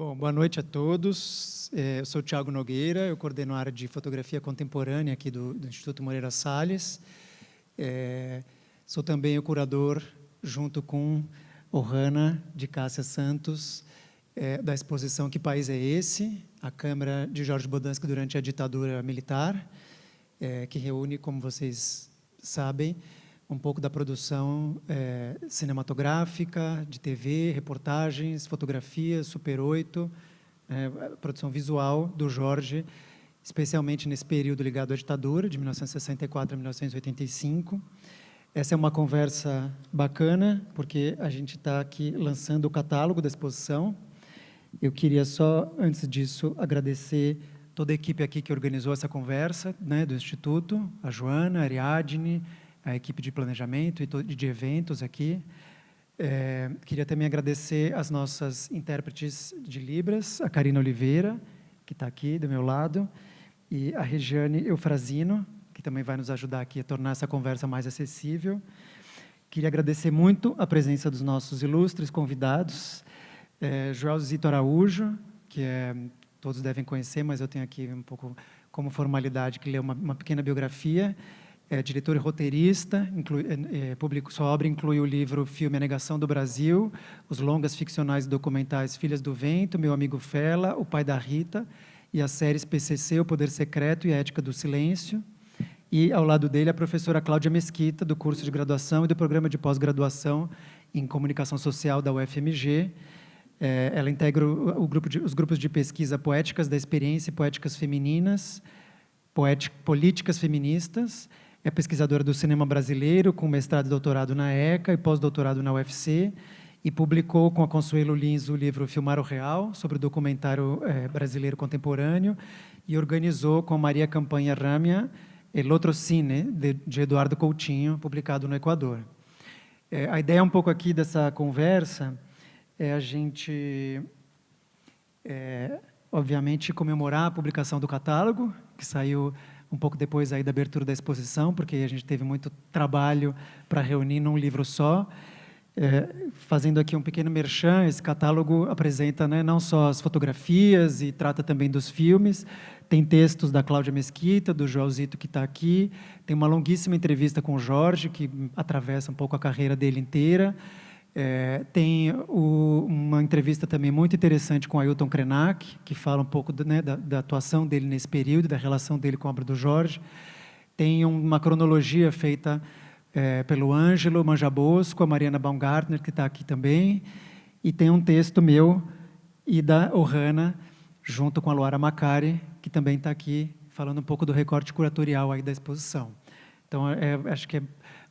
Bom, boa noite a todos. Eu sou o Thiago Nogueira, eu coordeno a área de fotografia contemporânea aqui do Instituto Moreira Salles. Sou também o curador, junto com Ohana de Cássia Santos, da exposição Que País é Esse?, a câmera de Jorge Bodansky durante a ditadura militar, que reúne, como vocês sabem, um pouco da produção cinematográfica, de TV, reportagens, fotografias, Super 8, produção visual do Jorge, especialmente nesse período ligado à ditadura, de 1964 a 1985. Essa é uma conversa bacana, porque a gente está aqui lançando o catálogo da exposição. Eu queria só, antes disso, agradecer toda a equipe aqui que organizou essa conversa, do Instituto, a Joana, a Ariadne, a equipe de planejamento e de eventos aqui. Queria também agradecer as nossas intérpretes de Libras, a Karina Oliveira, que está aqui do meu lado, e a Regiane Eufrazino, que também vai nos ajudar aqui a tornar essa conversa mais acessível. Queria agradecer muito a presença dos nossos ilustres convidados, Joelzito Araújo, que todos devem conhecer, mas eu tenho aqui um pouco como formalidade que ler uma pequena biografia. Diretor e roteirista, sua obra inclui o livro Filme A Negação do Brasil, os longas ficcionais e documentais Filhas do Vento, Meu Amigo Fela, O Pai da Rita, e as séries PCC, O Poder Secreto e a Ética do Silêncio. E, ao lado dele, a professora Cláudia Mesquita, do curso de graduação e do programa de pós-graduação em Comunicação Social da UFMG. Ela integra os grupos de pesquisa Poéticas da Experiência e Poéticas Femininas, Políticas Feministas. É pesquisadora do cinema brasileiro, com mestrado e doutorado na ECA e pós-doutorado na UFC, e publicou com a Consuelo Lins o livro Filmar o Real, sobre o documentário brasileiro contemporâneo, e organizou com a Maria Campanha Ramia El Otro Cine, de Eduardo Coutinho, publicado no Equador. A ideia um pouco aqui dessa conversa é a gente, obviamente, comemorar a publicação do catálogo, que saiu um pouco depois aí da abertura da exposição, porque a gente teve muito trabalho para reunir num livro só. Fazendo aqui um pequeno merchan, esse catálogo apresenta não só as fotografias e trata também dos filmes, tem textos da Cláudia Mesquita, do Joelzito, que está aqui, tem uma longuíssima entrevista com o Jorge, que atravessa um pouco a carreira dele inteira, tem uma entrevista também muito interessante com Ailton Krenak, que fala um pouco da atuação dele nesse período, da relação dele com a obra do Jorge. Tem uma cronologia feita pelo Ângelo Manjabosco, a Mariana Baumgartner, que está aqui também, e tem um texto meu e da Ohana, junto com a Luara Macari, que também está aqui, falando um pouco do recorte curatorial aí da exposição. Então, acho que é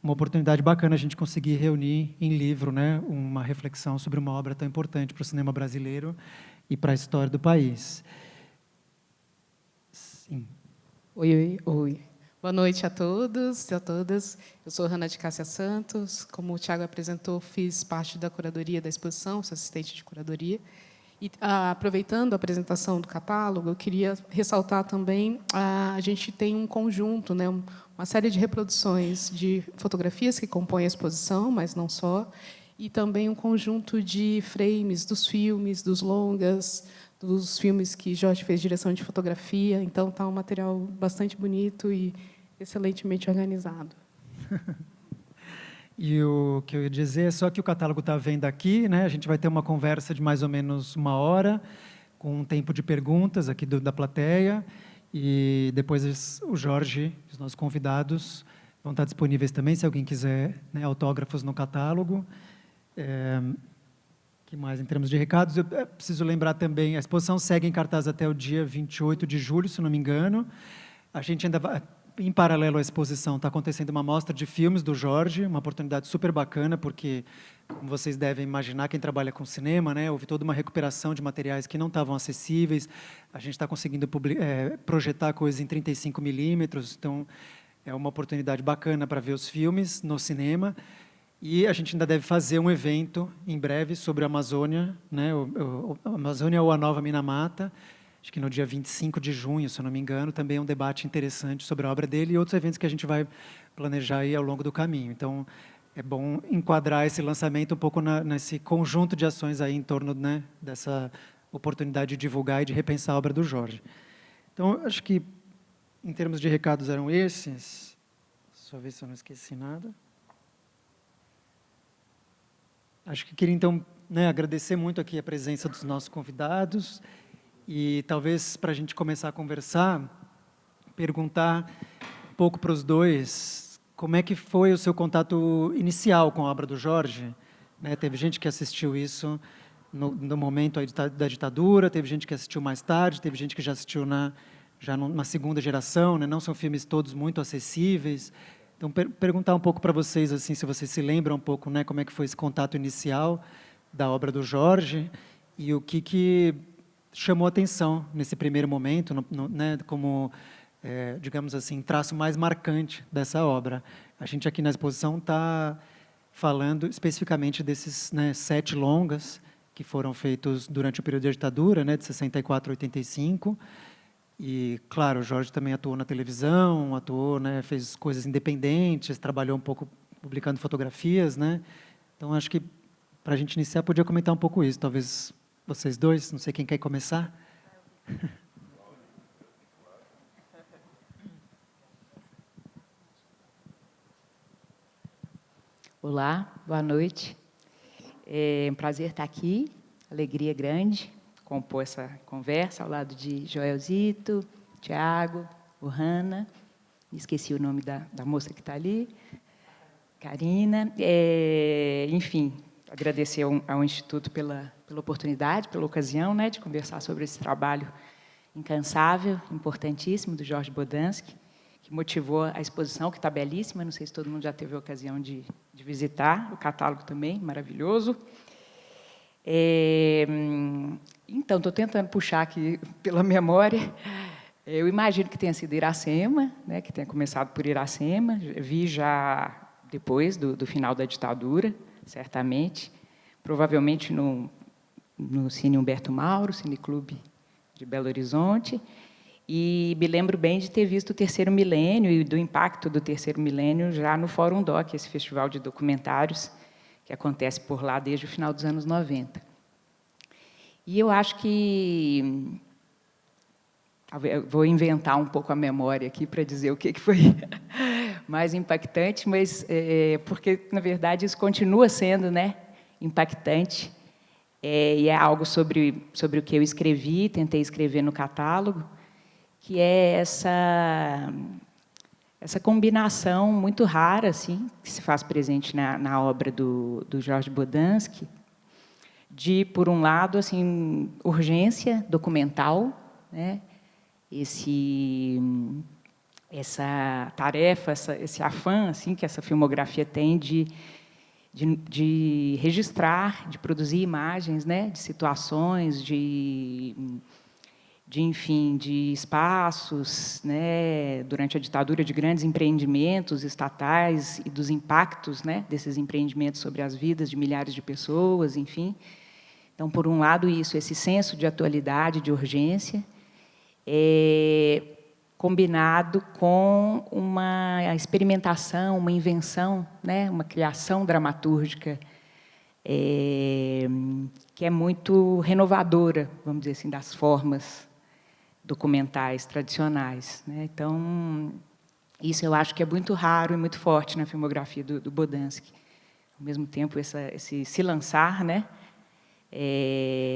uma oportunidade bacana a gente conseguir reunir em livro uma reflexão sobre uma obra tão importante para o cinema brasileiro e para a história do país. Sim. Oi. Boa noite a todos e a todas. Eu sou Ohana de Cássia Santos. Como o Thiago apresentou, fiz parte da curadoria da exposição, sou assistente de curadoria. E, aproveitando a apresentação do catálogo, eu queria ressaltar também, a gente tem um conjunto, uma série de reproduções de fotografias que compõem a exposição, mas não só, e também um conjunto de frames dos filmes, dos longas, dos filmes que Jorge fez direção de fotografia. Então, está um material bastante bonito e excelentemente organizado. E o que eu ia dizer é só que o catálogo está à venda aqui, a gente vai ter uma conversa de mais ou menos 1 hora, com um tempo de perguntas aqui da plateia, e depois o Jorge, os nossos convidados, vão estar disponíveis também, se alguém quiser autógrafos no catálogo. Que mais em termos de recados? Eu preciso lembrar também, a exposição segue em cartaz até o dia 28 de julho, se não me engano. A gente ainda vai... Em paralelo à exposição, está acontecendo uma mostra de filmes do Jorge, uma oportunidade super bacana, porque, como vocês devem imaginar, quem trabalha com cinema, houve toda uma recuperação de materiais que não estavam acessíveis, a gente está conseguindo projetar coisas em 35 milímetros, então é uma oportunidade bacana para ver os filmes no cinema, e a gente ainda deve fazer um evento em breve sobre a Amazônia, a Amazônia ou a Nova Minamata. Acho que no dia 25 de junho, se eu não me engano, também é um debate interessante sobre a obra dele e outros eventos que a gente vai planejar aí ao longo do caminho. Então, é bom enquadrar esse lançamento um pouco nesse conjunto de ações aí em torno dessa oportunidade de divulgar e de repensar a obra do Jorge. Então, acho que, em termos de recados, eram esses. Só ver se eu não esqueci nada. Acho que queria, então, agradecer muito aqui a presença dos nossos convidados e, talvez, para a gente começar a conversar, perguntar um pouco para os dois como é que foi o seu contato inicial com a obra do Jorge. Teve gente que assistiu isso no momento aí da ditadura, teve gente que assistiu mais tarde, teve gente que já assistiu já numa segunda geração, não são filmes todos muito acessíveis. Então, perguntar um pouco para vocês, assim, se vocês se lembram um pouco, como é que foi esse contato inicial da obra do Jorge e o que chamou a atenção nesse primeiro momento, como, digamos assim, traço mais marcante dessa obra. A gente aqui na exposição está falando especificamente desses 7 longas que foram feitos durante o período da ditadura, de 64 a 85. E, claro, o Jorge também atuou na televisão, fez coisas independentes, trabalhou um pouco publicando fotografias. Então, acho que, para a gente iniciar, podia comentar um pouco isso. Talvez vocês dois, não sei quem quer começar. Olá, boa noite. É um prazer estar aqui, alegria grande, compor essa conversa ao lado de Joelzito, Tiago, o Hanna, esqueci o nome da moça que está ali, Karina. Enfim, agradecer ao Instituto pela oportunidade, pela ocasião de conversar sobre esse trabalho incansável, importantíssimo, do Jorge Bodansky, que motivou a exposição, que está belíssima, não sei se todo mundo já teve a ocasião de visitar, o catálogo também, maravilhoso. Então, estou tentando puxar aqui pela memória. Eu imagino que tenha sido Iracema, que tenha começado por Iracema, vi já depois do final da ditadura, certamente, provavelmente no Cine Humberto Mauro, Cine Clube de Belo Horizonte, e me lembro bem de ter visto o Terceiro Milênio e do impacto do Terceiro Milênio já no Fórum Doc, esse festival de documentários que acontece por lá desde o final dos anos 90. E eu acho que... vou inventar um pouco a memória aqui para dizer o que foi mais impactante, mas porque, na verdade, isso continua sendo impactante, e é algo sobre o que eu escrevi, tentei escrever no catálogo, que é essa combinação muito rara, assim, que se faz presente na obra do Jorge Bodansky, de, por um lado, assim, urgência documental, essa tarefa, esse afã, assim, que essa filmografia tem de registrar, de produzir imagens, de situações, enfim, de espaços, durante a ditadura, de grandes empreendimentos estatais e dos impactos, desses empreendimentos sobre as vidas de milhares de pessoas, enfim. Então, por um lado, isso, esse senso de atualidade, de urgência, combinado com uma experimentação, uma invenção, uma criação dramatúrgica que é muito renovadora, vamos dizer assim, das formas documentais tradicionais. Então, isso eu acho que é muito raro e muito forte na filmografia do Bodansky. Ao mesmo tempo, esse se lançar,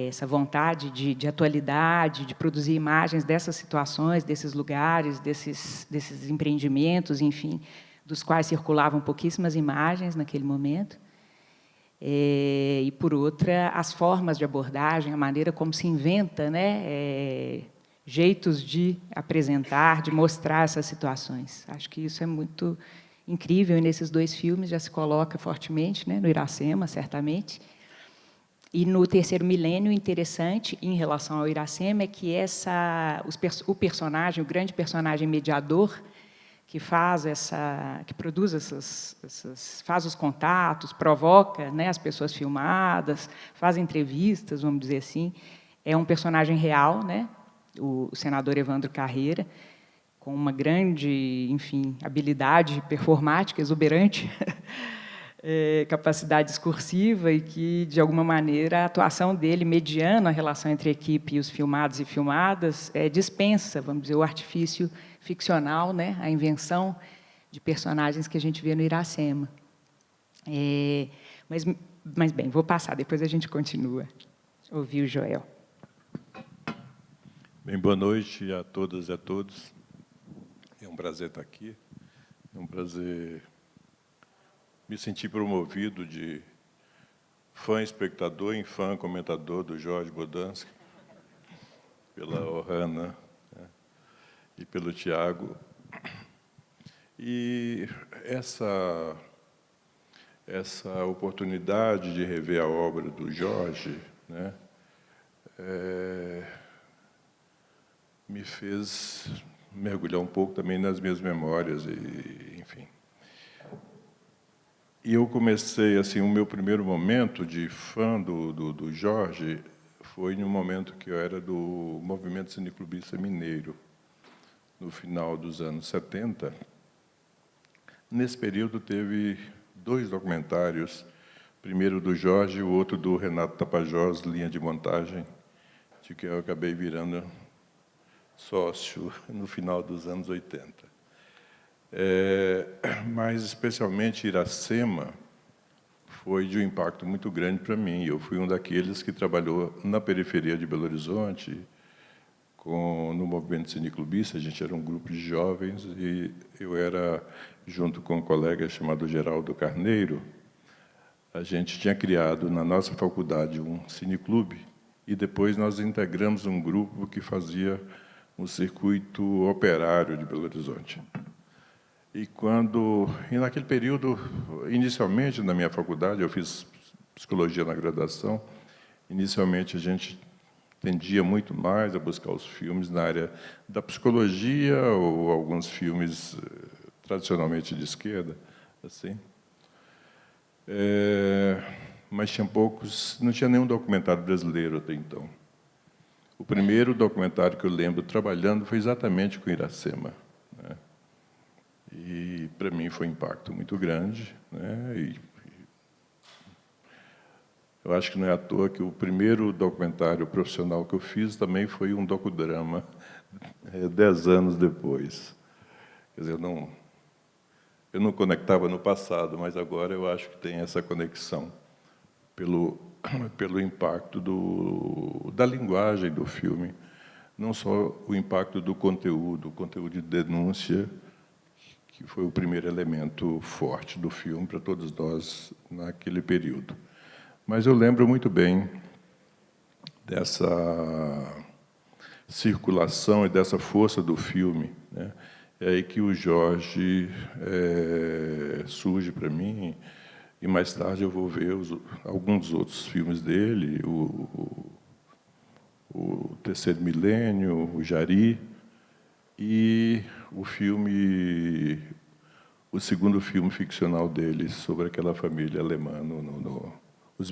essa vontade de atualidade, de produzir imagens dessas situações, desses lugares, desses empreendimentos, enfim, dos quais circulavam pouquíssimas imagens naquele momento. E, por outra, as formas de abordagem, a maneira como se inventa, jeitos de apresentar, de mostrar essas situações. Acho que isso é muito incrível, e nesses 2 filmes já se coloca fortemente, no Iracema, certamente. E no Terceiro Milênio, interessante em relação ao Iracema é que o personagem, o grande personagem mediador, que produz faz os contatos, provoca, as pessoas filmadas, faz entrevistas, vamos dizer assim, é um personagem real, o senador Evandro Carreira, com uma grande, enfim, habilidade performática exuberante, capacidade discursiva e que, de alguma maneira, a atuação dele, mediando a relação entre a equipe e os filmados e filmadas, dispensa, vamos dizer, o artifício ficcional, né, a invenção de personagens que a gente vê no Iracema. Mas, bem, vou passar, depois a gente continua. Ouvir o Joel. Bem, boa noite a todas e a todos. É um prazer estar aqui. É um prazer me sentir promovido de fã espectador em fã comentador do Jorge Bodansky, pela Ohana, né, e pelo Tiago. E essa oportunidade de rever a obra do Jorge, né, me fez mergulhar um pouco também nas minhas memórias, e, enfim. E eu comecei, assim, o meu primeiro momento de fã do Jorge foi no momento que eu era do movimento cineclubista mineiro, no final dos anos 70. Nesse período teve 2 documentários, primeiro do Jorge e o outro do Renato Tapajós, Linha de Montagem, de que eu acabei virando sócio no final dos anos 80. Mas, especialmente, Iracema foi de um impacto muito grande para mim. Eu fui um daqueles que trabalhou na periferia de Belo Horizonte, no movimento cineclubista. A gente era um grupo de jovens e eu era, junto com um colega chamado Geraldo Carneiro, a gente tinha criado na nossa faculdade um cineclube e depois nós integramos um grupo que fazia um circuito operário de Belo Horizonte. E naquele período, inicialmente na minha faculdade, eu fiz psicologia na graduação, inicialmente a gente tendia muito mais a buscar os filmes na área da psicologia ou alguns filmes tradicionalmente de esquerda, assim. Mas tinha poucos, não tinha nenhum documentário brasileiro até então. O primeiro documentário que eu lembro trabalhando foi exatamente com Iracema, né? E, para mim, foi um impacto muito grande, né? E eu acho que não é à toa que o primeiro documentário profissional que eu fiz também foi um docudrama, 10 anos depois. Quer dizer, eu não conectava no passado, mas agora eu acho que tem essa conexão pelo impacto da linguagem do filme, não só o impacto do conteúdo, o conteúdo de denúncia, que foi o primeiro elemento forte do filme para todos nós naquele período. Mas eu lembro muito bem dessa circulação e dessa força do filme, né? É aí que o Jorge surge para mim, e mais tarde eu vou ver alguns outros filmes dele, o Terceiro Milênio, o Jari, e o segundo filme ficcional dele sobre aquela família alemã, os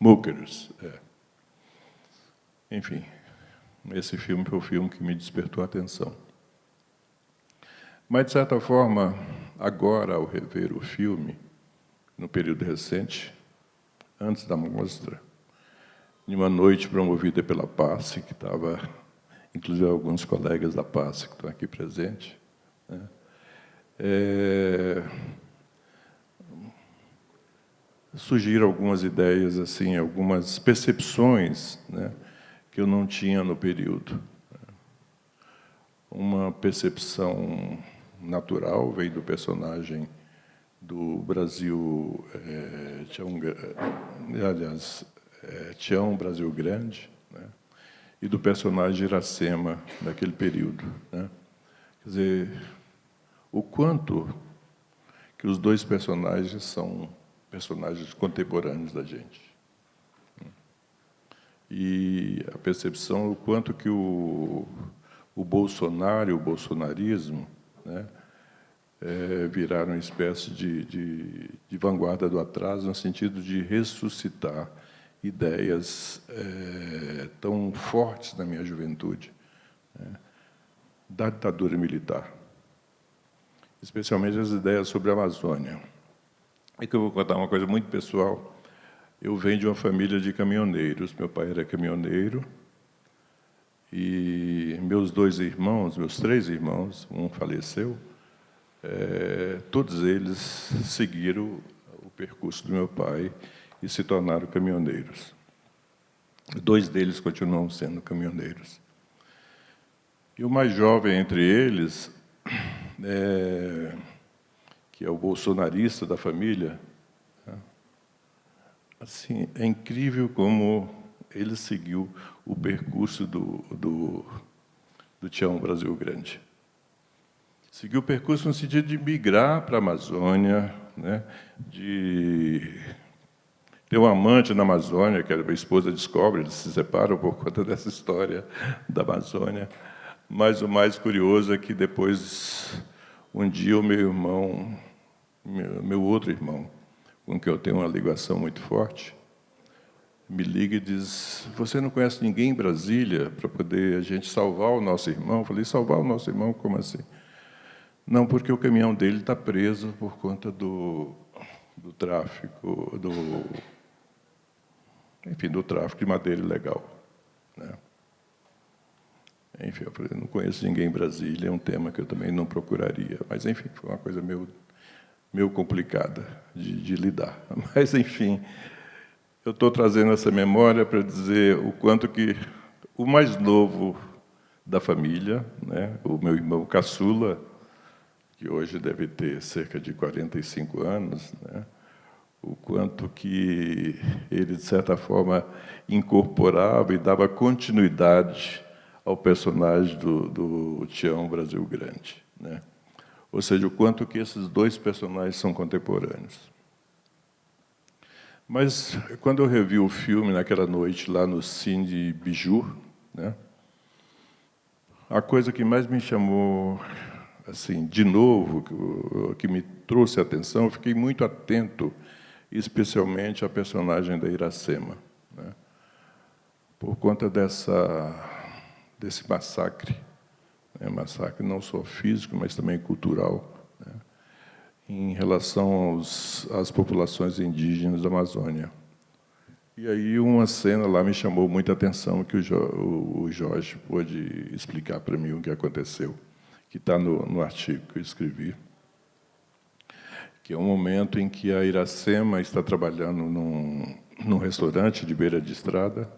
Muckers. Enfim, esse filme foi o filme que me despertou a atenção. Mas, de certa forma, agora, ao rever o filme, no período recente, antes da mostra, em uma noite promovida pela PASSE, que estava, inclusive, alguns colegas da PASSE que estão aqui presentes, né? Surgiram algumas ideias, assim, algumas percepções, né, que eu não tinha no período. Uma percepção natural veio do personagem do Brasil, Tião Brasil Grande, né, e do personagem Iracema, naquele período, né. Quer dizer, o quanto que os 2 personagens são personagens contemporâneos da gente. E a percepção, o quanto que o Bolsonaro e o bolsonarismo, né, viraram uma espécie de vanguarda do atraso, no sentido de ressuscitar ideias tão fortes na minha juventude, né, da ditadura militar, especialmente as ideias sobre a Amazônia. É que eu vou contar uma coisa muito pessoal. Eu venho de uma família de caminhoneiros. Meu pai era caminhoneiro. E meus 2 irmãos, meus 3 irmãos, um faleceu, todos eles seguiram o percurso do meu pai e se tornaram caminhoneiros. 2 deles continuam sendo caminhoneiros. E o mais jovem entre eles, que é o bolsonarista da família, assim, é incrível como ele seguiu o percurso do Tião Brasil Grande. Seguiu o percurso no sentido de migrar para a Amazônia, né, de ter um amante na Amazônia, que a esposa descobre, eles se separam por conta dessa história da Amazônia. Mas o mais curioso é que depois, um dia, o meu irmão, meu outro irmão, com quem eu tenho uma ligação muito forte, me liga e diz: você não conhece ninguém em Brasília para poder a gente salvar o nosso irmão? Eu falei: salvar o nosso irmão? Como assim? Não, porque o caminhão dele está preso por conta do tráfico, enfim, do tráfico de madeira ilegal, né? Enfim, eu falei: não conheço ninguém em Brasília, é um tema que eu também não procuraria. Mas, enfim, foi uma coisa meio complicada de lidar. Mas, enfim, eu estou trazendo essa memória para dizer o quanto que o mais novo da família, né, o meu irmão caçula, que hoje deve ter cerca de 45 anos, né, o quanto que ele, de certa forma, incorporava e dava continuidade ao personagem do Tião Brasil Grande, né? Ou seja, o quanto que esses 2 personagens são contemporâneos. Mas, quando eu revi o filme naquela noite, lá no Cine Biju, né, a coisa que mais me chamou, assim, de novo, que me trouxe a atenção, eu fiquei muito atento, especialmente à personagem da Iracema, né, por conta desse massacre, né, massacre não só físico, mas também cultural, né, em relação às populações indígenas da Amazônia. E aí uma cena lá me chamou muita atenção, que o Jorge pôde explicar para mim o que aconteceu, que está no artigo que eu escrevi, que é um momento em que a Iracema está trabalhando num restaurante de beira de estrada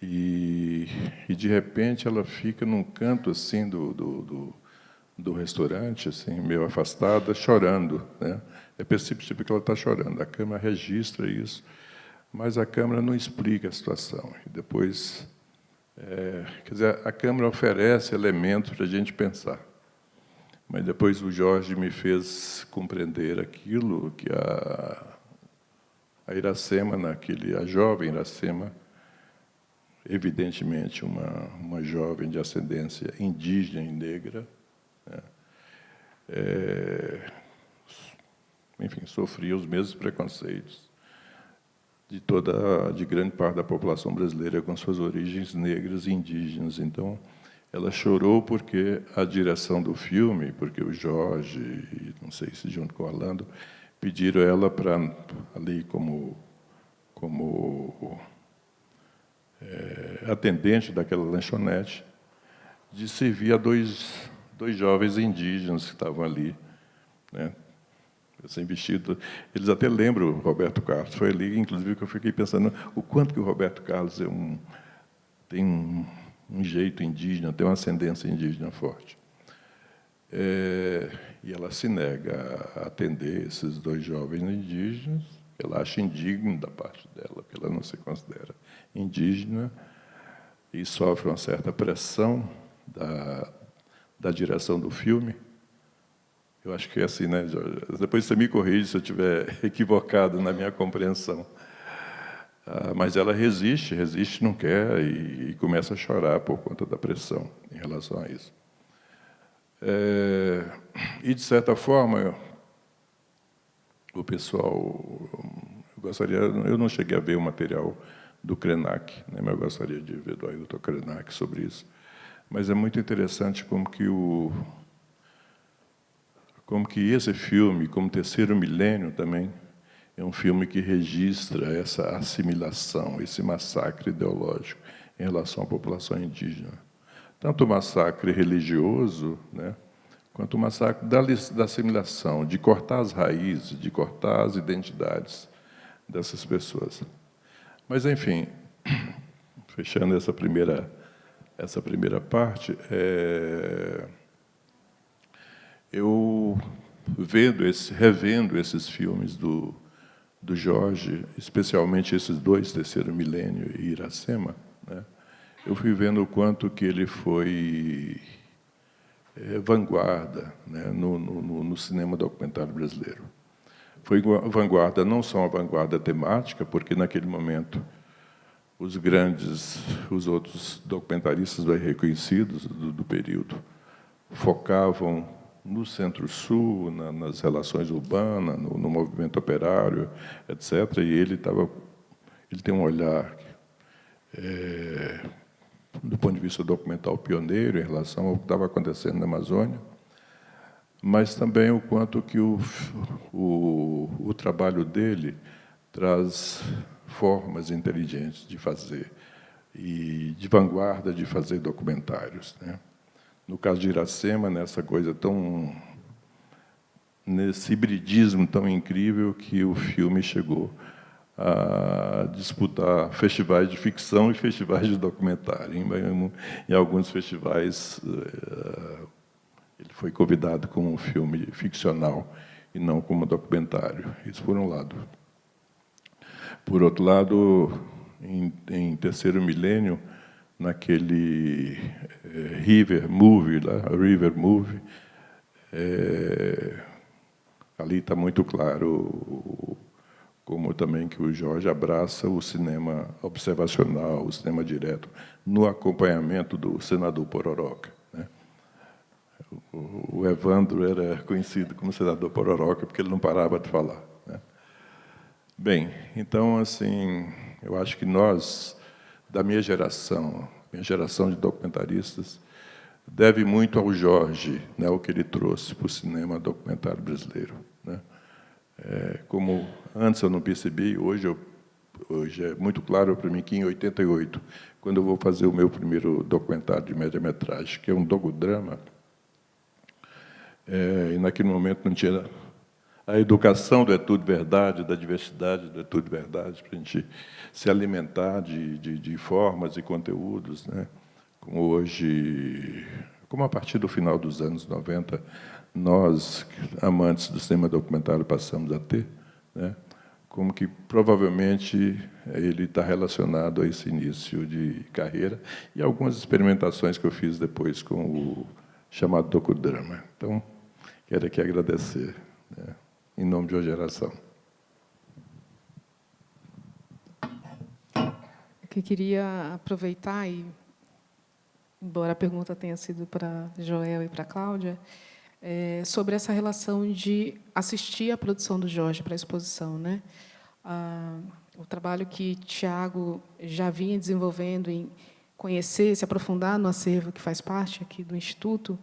e de repente ela fica num canto assim do restaurante, assim, meio afastada, chorando, né? É perceptível que ela está chorando. A câmera registra isso, mas a câmera não explica a situação. E depois, quer dizer, a câmera oferece elementos para a gente pensar. Mas depois o Jorge me fez compreender aquilo que a Iracema, a jovem Iracema, evidentemente uma jovem de ascendência indígena e negra, né, enfim, sofria os mesmos preconceitos de grande parte da população brasileira com suas origens negras e indígenas. Então, ela chorou porque a direção do filme, porque o Jorge, e não sei se junto com o Orlando, pediram ela para, ali como atendente daquela lanchonete, de servir a dois jovens indígenas que estavam ali, né, sem vestido. Eles até lembram o Roberto Carlos. Foi ali, inclusive, que eu fiquei pensando o quanto que o Roberto Carlos tem um jeito indígena, tem uma ascendência indígena forte. E ela se nega a atender esses 2 jovens indígenas. Ela acha indigno da parte dela, porque ela não se considera indígena, e sofre uma certa pressão da direção do filme. Eu acho que é assim, né, Jorge? Depois você me corrige se eu estiver equivocado na minha compreensão. Mas ela resiste, não quer, e começa a chorar por conta da pressão em relação a isso. E, de certa forma, o pessoal... Eu não cheguei a ver o material do Krenak, né, mas eu gostaria de ver do Ailton Krenak sobre isso. Mas é muito interessante como como que esse filme, como Terceiro Milênio também, é um filme que registra essa assimilação, esse massacre ideológico em relação à população indígena. Tanto o massacre religioso, né, quanto o massacre da assimilação, de cortar as raízes, de cortar as identidades dessas pessoas. Mas, enfim, fechando essa primeira parte, eu revendo esses filmes do Jorge, especialmente esses dois, Terceiro Milênio e Iracema, né, eu fui vendo o quanto que ele foi vanguarda, né, no cinema documentário brasileiro. Foi vanguarda, não só uma vanguarda temática, porque, naquele momento, os outros documentaristas bem reconhecidos do período focavam no Centro-Sul, nas relações urbanas, no movimento operário, etc. E ele tem um olhar, do ponto de vista documental, pioneiro em relação ao que estava acontecendo na Amazônia, mas também o quanto que o trabalho dele traz formas inteligentes de fazer e de vanguarda de fazer documentários, né? No caso de Iracema, nesse hibridismo tão incrível que o filme chegou a disputar festivais de ficção e festivais de documentário. Em alguns festivais, ele foi convidado como um filme ficcional e não como documentário. Isso por um lado. Por outro lado, em Terceiro Milênio, naquele River Movie, ali está muito claro como também que o Jorge abraça o cinema observacional, o cinema direto, no acompanhamento do senador Pororoca, né? O Evandro era conhecido como senador Pororoca porque ele não parava de falar, né? Bem, então, assim, eu acho que nós, da minha geração de documentaristas, deve muito ao Jorge, né, o que ele trouxe para o cinema documentário brasileiro, né? Como antes eu não percebi, hoje é muito claro para mim que, em 88, quando eu vou fazer o meu primeiro documentário de média-metragem, que é um docudrama, e naquele momento não tinha a educação do É Tudo Verdade, da diversidade do É Tudo Verdade, para a gente se alimentar de formas e conteúdos, né? Como a partir do final dos anos 90, nós, amantes do cinema documentário, passamos a ter, né? Como que, provavelmente, ele está relacionado a esse início de carreira e algumas experimentações que eu fiz depois com o chamado docudrama. Então, quero aqui agradecer, né, em nome de uma geração. Eu queria aproveitar, embora a pergunta tenha sido para Joel e para Cláudia, sobre essa relação de assistir à produção do Jorge para a exposição, né? O trabalho que Tiago já vinha desenvolvendo em conhecer, se aprofundar no acervo que faz parte aqui do Instituto,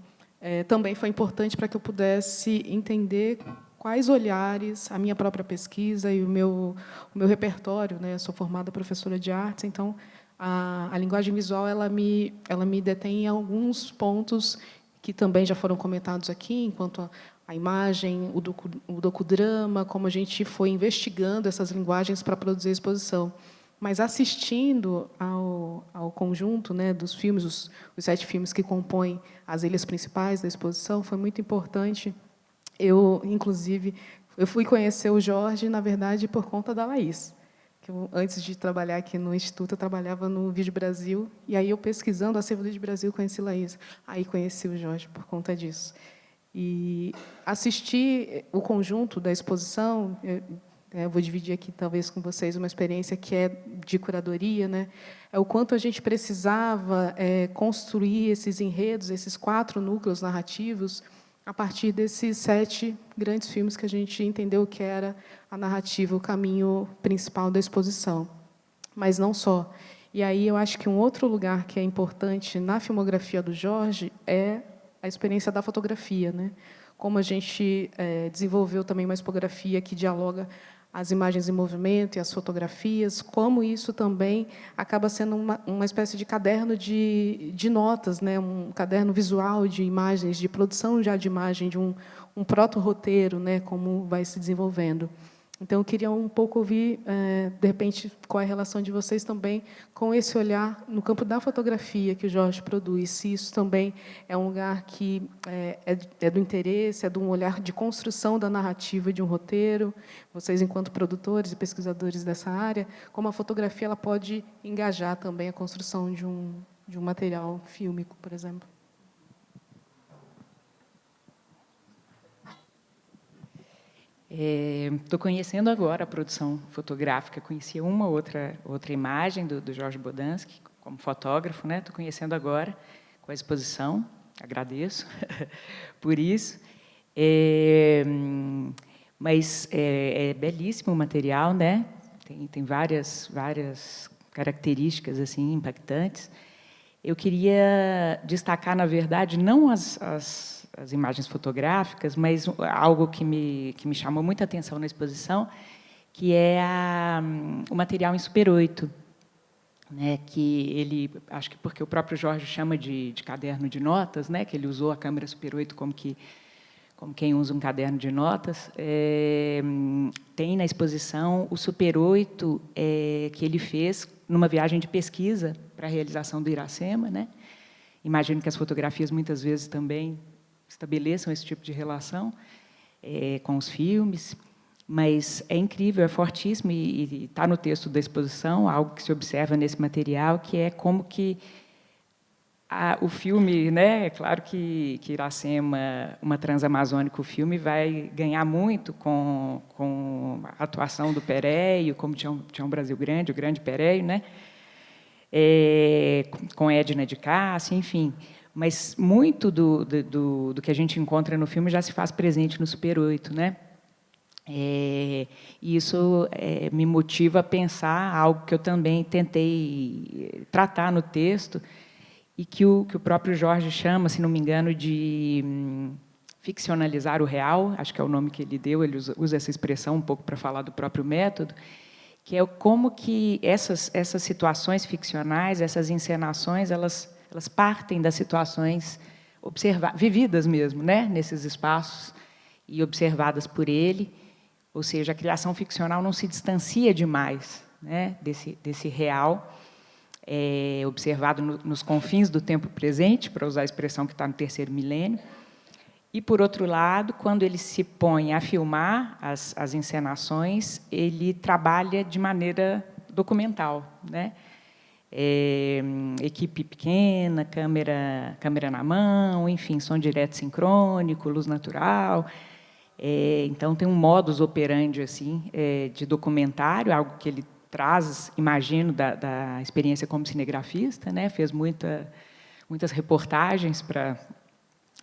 também foi importante para que eu pudesse entender quais olhares a minha própria pesquisa e o meu repertório, né? Eu sou formada professora de artes, então a linguagem visual ela me detém em alguns pontos que também já foram comentados aqui, enquanto a imagem, o docudrama, como a gente foi investigando essas linguagens para produzir a exposição. Mas, assistindo ao conjunto, né, dos filmes, os 7 filmes que compõem as ilhas principais da exposição, foi muito importante. Inclusive, eu fui conhecer o Jorge, na verdade, por conta da Laís. Antes de trabalhar aqui no Instituto, eu trabalhava no Vídeo Brasil, e aí, eu pesquisando o acervo do Vídeo Brasil, conheci Laís. Aí, conheci o Jorge por conta disso. E assistir o conjunto da exposição, eu vou dividir aqui, talvez, com vocês, uma experiência que é de curadoria, né? É o quanto a gente precisava construir esses enredos, esses 4 núcleos narrativos, a partir desses 7 grandes filmes que a gente entendeu que era a narrativa, o caminho principal da exposição. Mas não só. E aí eu acho que um outro lugar que é importante na filmografia do Jorge é a experiência da fotografia, né? como a gente desenvolveu também uma expografia que dialoga as imagens em movimento e as fotografias, como isso também acaba sendo uma espécie de caderno de notas, né? Um caderno visual de imagens, de produção já de imagem, de um proto-roteiro, né? Como vai se desenvolvendo. Então, eu queria um pouco ouvir, de repente, qual é a relação de vocês também com esse olhar no campo da fotografia que o Jorge produz. Se isso também é um lugar que é do interesse, é de um olhar de construção da narrativa de um roteiro. Vocês, enquanto produtores e pesquisadores dessa área, como a fotografia ela pode engajar também a construção de um material fílmico, por exemplo. Estou conhecendo agora a produção fotográfica. Conhecia uma outra imagem do Jorge Bodansky como fotógrafo, né? Estou conhecendo agora com a exposição. Agradeço por isso. Mas é belíssimo o material, né? Tem várias características assim impactantes. Eu queria destacar, na verdade, não as imagens fotográficas, mas algo que me chamou muita atenção na exposição, que é o material em Super 8, né, que ele, acho que porque o próprio Jorge chama de caderno de notas, né, que ele usou a câmera Super 8 como quem usa um caderno de notas, tem na exposição o Super 8 que ele fez numa viagem de pesquisa para a realização do Iracema, né? Imagino que as fotografias muitas vezes também estabeleçam esse tipo de relação com os filmes, mas é incrível, é fortíssimo, e está no texto da exposição, algo que se observa nesse material, que é como que o filme, né, é claro que Iracema, uma transamazônica, o filme vai ganhar muito com a atuação do Péreio, como tinha um Brasil Grande, o grande Péreio, né, com Edna de Cássia, enfim. Mas muito do que a gente encontra no filme já se faz presente no Super 8, né? E isso me motiva a pensar algo que eu também tentei tratar no texto e que o próprio Jorge chama, se não me engano, de ficcionalizar o real, acho que é o nome que ele deu, ele usa essa expressão um pouco para falar do próprio método, que é como que essas situações ficcionais, essas encenações, elas partem das situações vividas mesmo, né, nesses espaços e observadas por ele, ou seja, a criação ficcional não se distancia demais, né, desse real, observado nos confins do tempo presente, para usar a expressão que está no terceiro milênio. E, por outro lado, quando ele se põe a filmar as encenações, ele trabalha de maneira documental, né? Equipe pequena, câmera na mão, enfim, som direto sincrônico, luz natural. Então, tem um modus operandi assim, de documentário, algo que ele traz, imagino, da experiência como cinegrafista, né? Fez muitas reportagens para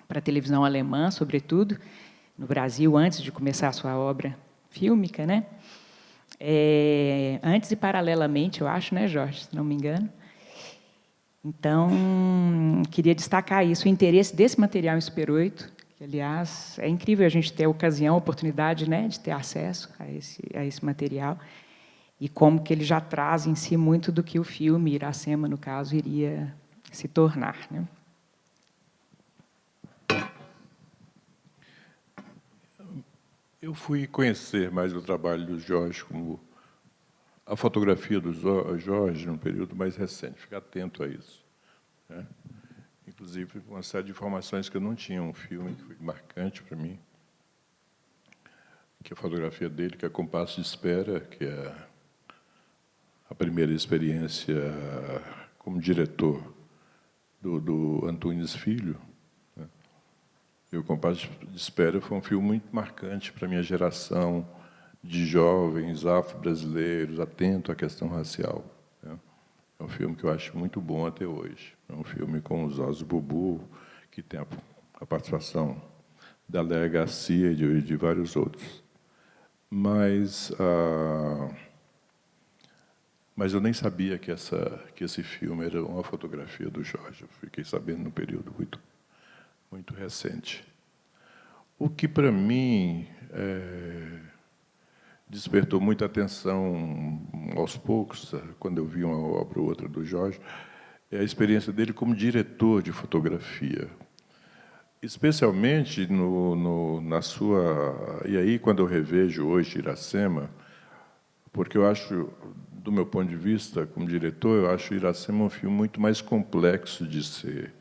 a televisão alemã, sobretudo, no Brasil, antes de começar a sua obra fílmica, né? Antes e paralelamente, eu acho, né, Jorge, se não me engano. Então, queria destacar isso, o interesse desse material em Super 8, que, aliás, é incrível a gente ter a ocasião, a oportunidade, né, de ter acesso a esse material, e como que ele já traz em si muito do que o filme, Iracema, no caso, iria se tornar, né? Eu fui conhecer mais o trabalho do Jorge, como a fotografia do Jorge, num período mais recente, ficar atento a isso, né? Inclusive, uma série de informações que eu não tinha, um filme que foi marcante para mim, que é a fotografia dele, que é Compasso de Espera, que é a primeira experiência como diretor do Antunes Filho, né? E o Compasso de Espera foi um filme muito marcante para a minha geração de jovens afro-brasileiros, atento à questão racial, né? É um filme que eu acho muito bom até hoje. É um filme com os Ossos Bubu, que tem a participação da Léa Garcia e de vários outros. Mas eu nem sabia que esse filme era uma fotografia do Jorge. Eu fiquei sabendo num período muito recente. O que, para mim, despertou muita atenção aos poucos, quando eu vi uma obra ou outra do Jorge, é a experiência dele como diretor de fotografia. Especialmente na sua... E aí, quando eu revejo hoje Iracema, porque eu acho, do meu ponto de vista, como diretor, eu acho Iracema um filme muito mais complexo de ser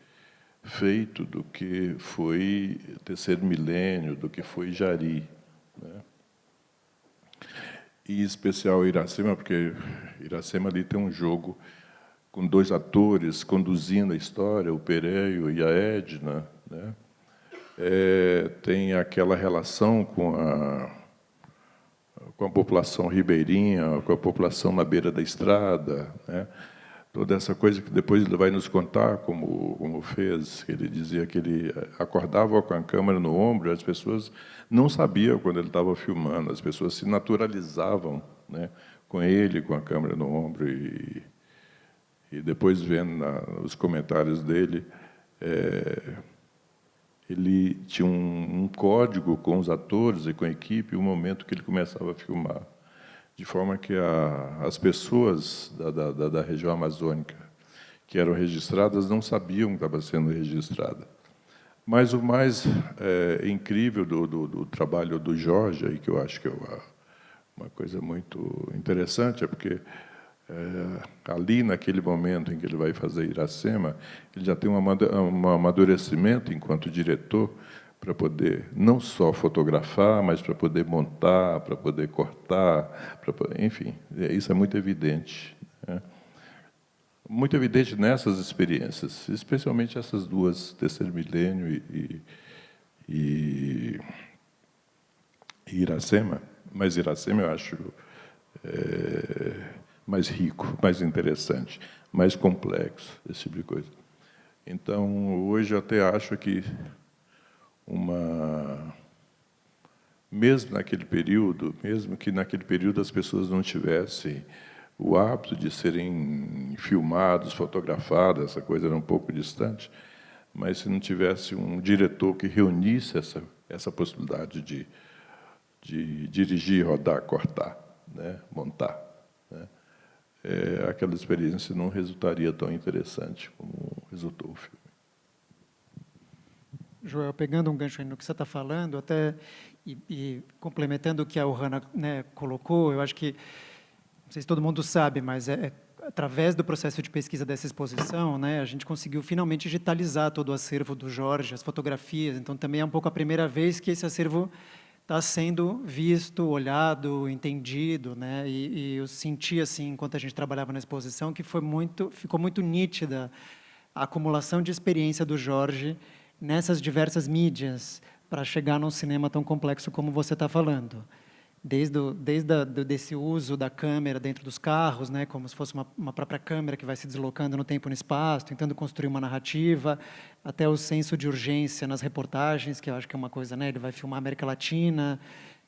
feito do que foi Terceiro Milênio, do que foi Jari, né? E, em especial, Iracema, porque Iracema ali tem um jogo com 2 atores conduzindo a história, o Pereio e a Edna, né? Tem aquela relação com a população ribeirinha, com a população na beira da estrada, né? Toda essa coisa que depois ele vai nos contar como fez, que ele dizia que ele acordava com a câmera no ombro e as pessoas não sabiam quando ele estava filmando, as pessoas se naturalizavam, né, com ele, com a câmera no ombro, e depois vendo os comentários dele, ele tinha um código com os atores e com a equipe, o momento que ele começava a filmar, de forma que as pessoas da região amazônica que eram registradas não sabiam que estava sendo registrada. Mas o mais incrível do trabalho do Jorge, aí, que eu acho que é uma coisa muito interessante, é porque ali, naquele momento em que ele vai fazer Iracema, ele já tem um amadurecimento enquanto diretor para poder não só fotografar, mas para poder montar, para poder cortar, enfim, isso é muito evidente, né? Muito evidente nessas experiências, especialmente essas 2, Terceiro Milênio e Iracema, mas Iracema eu acho mais rico, mais interessante, mais complexo, esse tipo de coisa. Então, hoje eu até acho que mesmo que naquele período as pessoas não tivessem o hábito de serem filmados, fotografados, essa coisa era um pouco distante, mas se não tivesse um diretor que reunisse essa possibilidade de dirigir, rodar, cortar, né, montar, né, aquela experiência não resultaria tão interessante como resultou o filme. Joel, pegando um gancho aí no que você está falando, até e complementando o que a Ohana, né, colocou, eu acho que, não sei se todo mundo sabe, mas através do processo de pesquisa dessa exposição, né, a gente conseguiu finalmente digitalizar todo o acervo do Jorge, as fotografias, então também é um pouco a primeira vez que esse acervo está sendo visto, olhado, entendido, né, e eu senti, assim, enquanto a gente trabalhava na exposição, que ficou muito nítida a acumulação de experiência do Jorge nessas diversas mídias para chegar num cinema tão complexo como você está falando. Desse uso da câmera dentro dos carros, né, como se fosse uma própria câmera que vai se deslocando no tempo e no espaço, tentando construir uma narrativa, até o senso de urgência nas reportagens, que eu acho que é uma coisa, né, ele vai filmar a América Latina,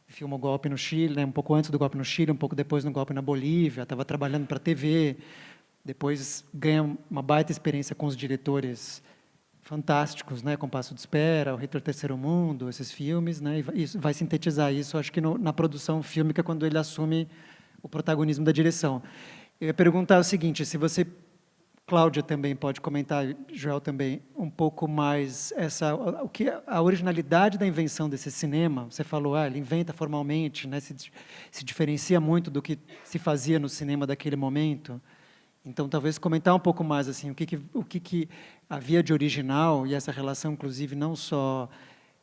filma o golpe no Chile, né, um pouco antes do golpe no Chile, um pouco depois no golpe na Bolívia, estava trabalhando para a TV, depois ganha uma baita experiência com os diretores fantásticos, né, Compasso de Espera, o Hitler Terceiro Mundo, esses filmes, né, e vai sintetizar isso, acho que na produção fílmica, quando ele assume o protagonismo da direção. Eu ia perguntar o seguinte, se você, Cláudia também pode comentar, Joel também, um pouco mais a originalidade da invenção desse cinema. Você falou, ele inventa formalmente, né, se diferencia muito do que se fazia no cinema daquele momento. Então, talvez comentar um pouco mais assim, o que havia de original, e essa relação, inclusive, não só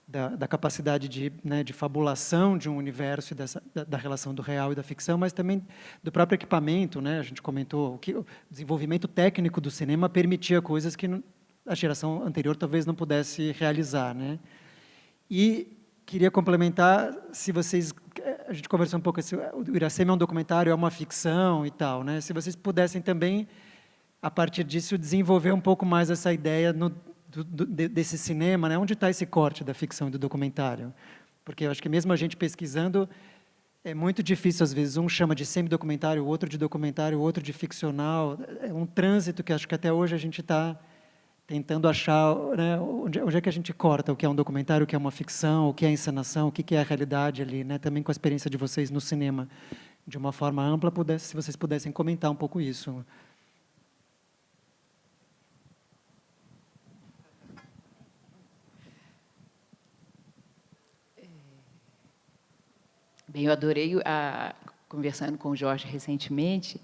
da capacidade de fabulação de um universo, da relação do real e da ficção, mas também do próprio equipamento, né? A gente comentou que o desenvolvimento técnico do cinema permitia coisas que a geração anterior talvez não pudesse realizar, né? E queria complementar, se vocês... A gente conversou um pouco, o Iracema é um documentário, é uma ficção e tal, né? Se vocês pudessem também, a partir disso, desenvolver um pouco mais essa ideia desse cinema, né? Onde está esse corte da ficção e do documentário? Porque eu acho que mesmo a gente pesquisando, é muito difícil, às vezes, um chama de semi-documentário, o outro de documentário, o outro de ficcional. É um trânsito que acho que até hoje a gente está tentando achar, né, onde é que a gente corta o que é um documentário, o que é uma ficção, o que é encenação, o que é a realidade ali, né? Também com a experiência de vocês no cinema, de uma forma ampla, se vocês pudessem comentar um pouco isso. Bem, eu adorei, conversando com o Jorge recentemente,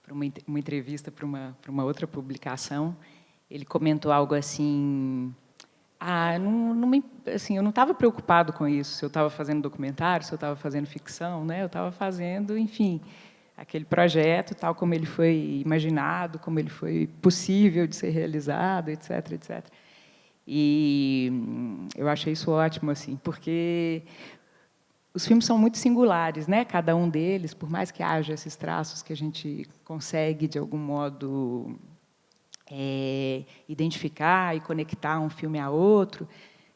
para uma entrevista para uma outra publicação, ele comentou algo assim: assim, eu não estava preocupado com isso, se eu estava fazendo documentário, se eu estava fazendo ficção, né? Eu estava fazendo, enfim, aquele projeto tal como ele foi imaginado, como ele foi possível de ser realizado, etc, etc. E eu achei isso ótimo, assim, porque os filmes são muito singulares, né? Cada um deles, por mais que haja esses traços que a gente consegue, de algum modo, identificar e conectar um filme a outro,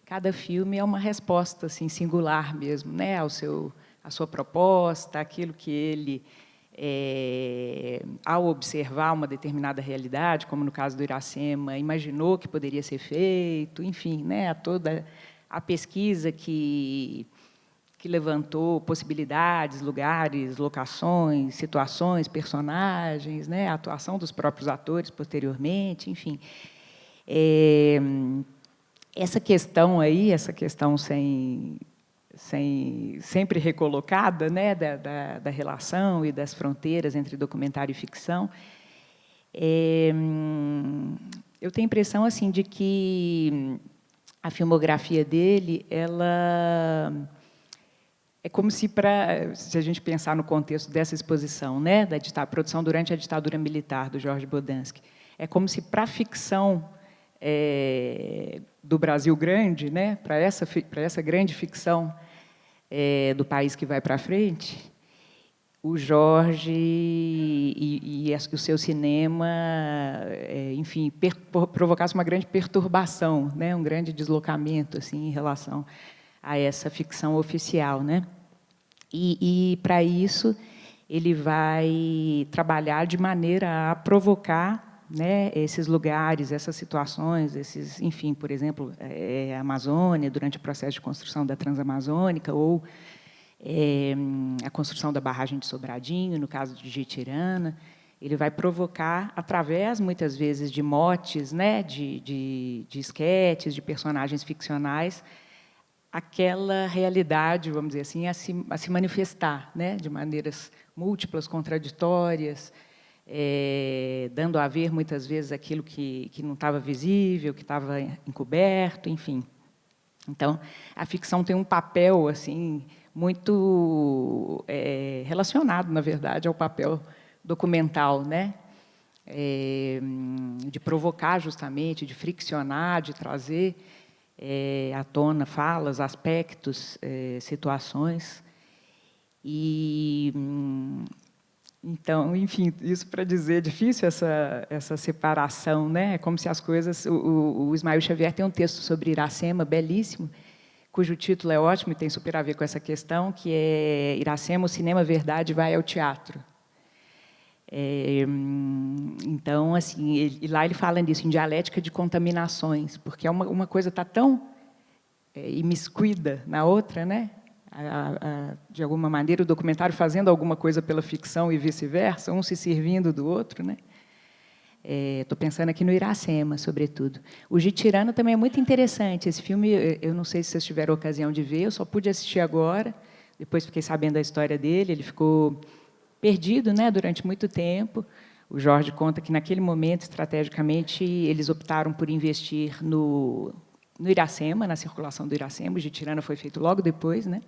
cada filme é uma resposta assim, singular mesmo, né? À sua proposta, aquilo que ele, ao observar uma determinada realidade, como no caso do Iracema, imaginou que poderia ser feito, enfim, né? Toda a pesquisa que levantou possibilidades, lugares, locações, situações, personagens, né? A atuação dos próprios atores posteriormente, enfim. Essa questão aí, essa questão sempre recolocada, né? da relação e das fronteiras entre documentário e ficção, eu tenho a impressão assim, de que a filmografia dele, ela é como se a gente pensar no contexto dessa exposição, né, da produção durante a ditadura militar do Jorge Bodansky, é como se para a ficção do Brasil grande, né, para essa grande ficção do país que vai para frente, o Jorge e o seu cinema, enfim, provocasse uma grande perturbação, né, um grande deslocamento assim em relação a essa ficção oficial, né? E para isso ele vai trabalhar de maneira a provocar, né, esses lugares, essas situações, enfim, por exemplo, a Amazônia durante o processo de construção da Transamazônica ou a construção da barragem de Sobradinho, no caso de Jetirana. Ele vai provocar, através, muitas vezes, de motes, né, de esquetes, de personagens ficcionais, aquela realidade, vamos dizer assim, a se manifestar, né, de maneiras múltiplas, contraditórias, dando a ver, muitas vezes, aquilo que não estava visível, que estava encoberto, enfim. Então, a ficção tem um papel assim muito relacionado, na verdade, ao papel documental, né? De provocar, justamente, de friccionar, de trazer à tona falas, aspectos, situações. E, então, enfim, isso para dizer, é difícil essa separação, né? É como se as coisas... O Ismael Xavier tem um texto sobre Iracema, belíssimo, cujo título é ótimo e tem super a ver com essa questão, que é Iracema, o cinema verdade vai ao teatro. Então, assim, lá ele fala disso, em dialética de contaminações, porque uma coisa está tão imiscuída na outra, né? De alguma maneira, o documentário fazendo alguma coisa pela ficção e vice-versa, um se servindo do outro, né? Estou pensando aqui no Iracema, sobretudo. O Jetirana também é muito interessante. Esse filme, eu não sei se vocês tiveram a ocasião de ver, eu só pude assistir agora, depois fiquei sabendo da história dele, ele ficou perdido, né, durante muito tempo. O Jorge conta que, naquele momento, estrategicamente, eles optaram por investir no Iracema, na circulação do Iracema. O Jetirana foi feito logo depois, né,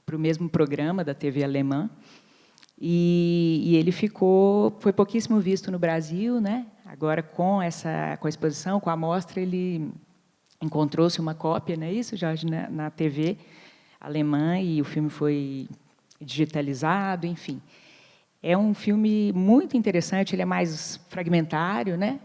para o mesmo programa da TV alemã. E ele foi pouquíssimo visto no Brasil, né? Agora, com a exposição, com a mostra, ele encontrou-se uma cópia, não é isso, Jorge, na TV alemã, e o filme foi digitalizado, enfim. É um filme muito interessante, ele é mais fragmentário, né?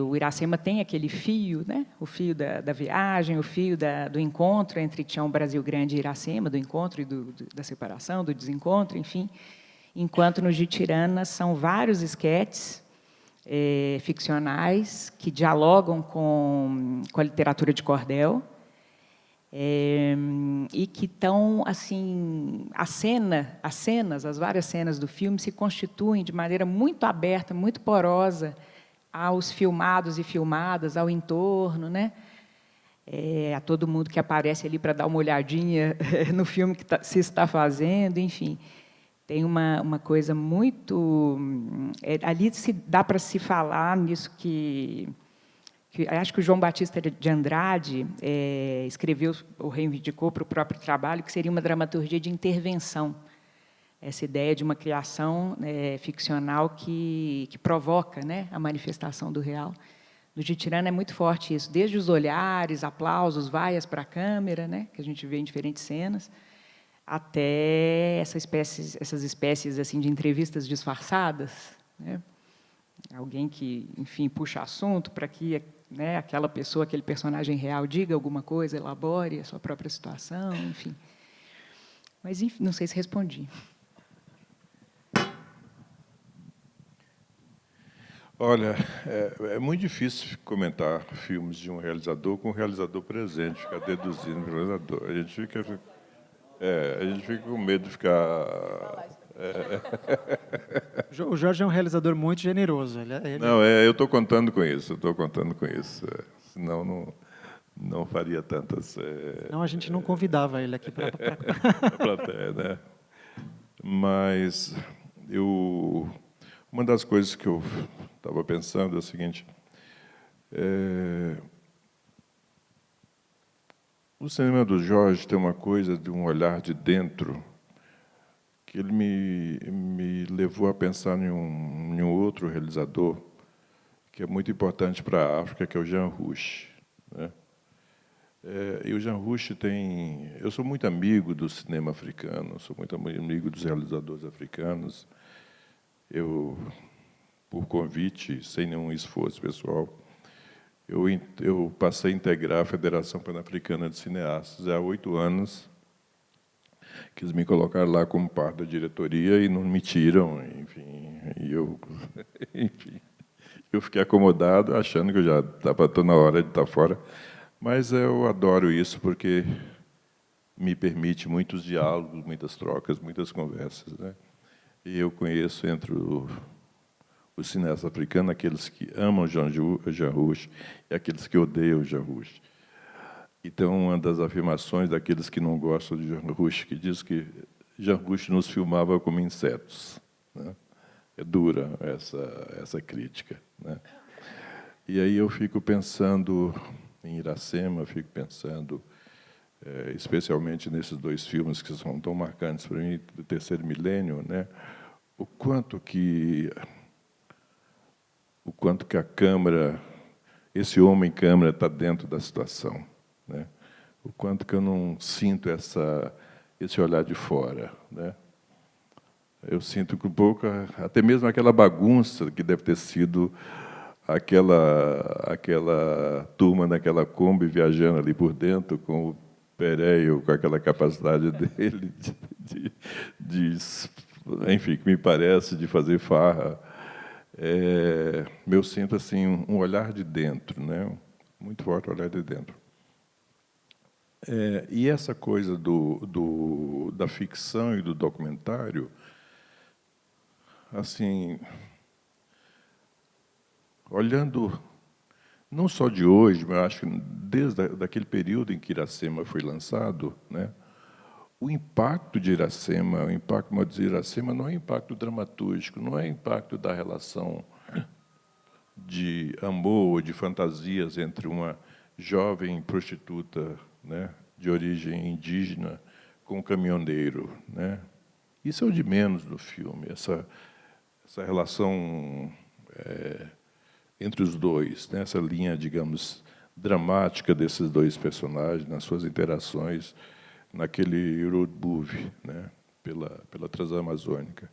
O Iracema tem aquele fio, né? O fio da viagem, o fio do encontro entre Tião Brasil Grande e Iracema, do encontro e da separação, do desencontro, enfim. Enquanto no Jetirana são vários esquetes, ficcionais que dialogam com a literatura de cordel, e que estão, assim, as várias cenas do filme se constituem de maneira muito aberta, muito porosa aos filmados e filmadas, ao entorno, né? A todo mundo que aparece ali para dar uma olhadinha no filme que se está fazendo, enfim. Tem uma coisa muito... ali dá para se falar nisso que acho que o João Batista de Andrade escreveu ou reivindicou para o próprio trabalho, que seria uma dramaturgia de intervenção. Essa ideia de uma criação ficcional que provoca, né, a manifestação do real. No Ditirana é muito forte isso, desde os olhares, aplausos, vaias para a câmera, né, que a gente vê em diferentes cenas, até essas espécies assim, de entrevistas disfarçadas, né? Alguém que, enfim, puxa assunto para que, né, aquela pessoa, aquele personagem real diga alguma coisa, elabore a sua própria situação, enfim. Mas, enfim, não sei se respondi. Olha, é muito difícil comentar filmes de um realizador com um realizador presente, ficar deduzindo o realizador. A gente fica com medo de ficar... O Jorge é um realizador muito generoso. Não, eu estou contando com isso, senão não faria tantas... Não, a gente não convidava ele aqui para... plateia, né? Mas uma das coisas que eu estava pensando é o seguinte: o cinema do Jorge tem uma coisa de um olhar de dentro que ele me levou a pensar em um outro realizador que é muito importante para a África, que é o Jean Rouch, né? E o Jean Rouch tem... Eu sou muito amigo do cinema africano, sou muito amigo dos realizadores africanos. Por convite, sem nenhum esforço pessoal, eu passei a integrar a Federação Pan-Africana de Cineastas há 8 anos, que eles me colocaram lá como parte da diretoria e não me tiram, enfim, enfim, eu fiquei acomodado, achando que eu já estava na hora de estar fora, mas eu adoro isso porque me permite muitos diálogos, muitas trocas, muitas conversas, né? E eu conheço entre os cineastas africanos aqueles que amam Jean Rouch e aqueles que odeiam Jean Rouch. Então, uma das afirmações daqueles que não gostam de Jean Rouch, que diz que Jean Rouch nos filmava como insetos, né? É dura essa crítica, né? E aí eu fico pensando em Iracema, fico pensando, especialmente nesses 2 filmes que são tão marcantes para mim, do Terceiro Milênio, né? O quanto que a câmera, esse homem-câmera está dentro da situação, né? O quanto que eu não sinto esse olhar de fora, né? Eu sinto que um pouco, até mesmo aquela bagunça que deve ter sido aquela turma naquela Kombi viajando ali por dentro com o Pereio, com aquela capacidade dele enfim, que me parece de fazer farra. Eu sinto assim um olhar de dentro, né? Muito forte o olhar de dentro. E essa coisa da ficção e do documentário, assim, olhando não só de hoje, mas acho que desde daquele período em que Iracema foi lançado, né? O impacto de Iracema, o impacto de Iracema não é impacto dramatúrgico, não é impacto da relação de amor ou de fantasias entre uma jovem prostituta, né, de origem indígena com um caminhoneiro, né? Isso é o de menos no filme, essa relação entre os dois, né? Essa linha, digamos, dramática desses 2 personagens, nas suas interações, naquele road movie, né, pela Transamazônica.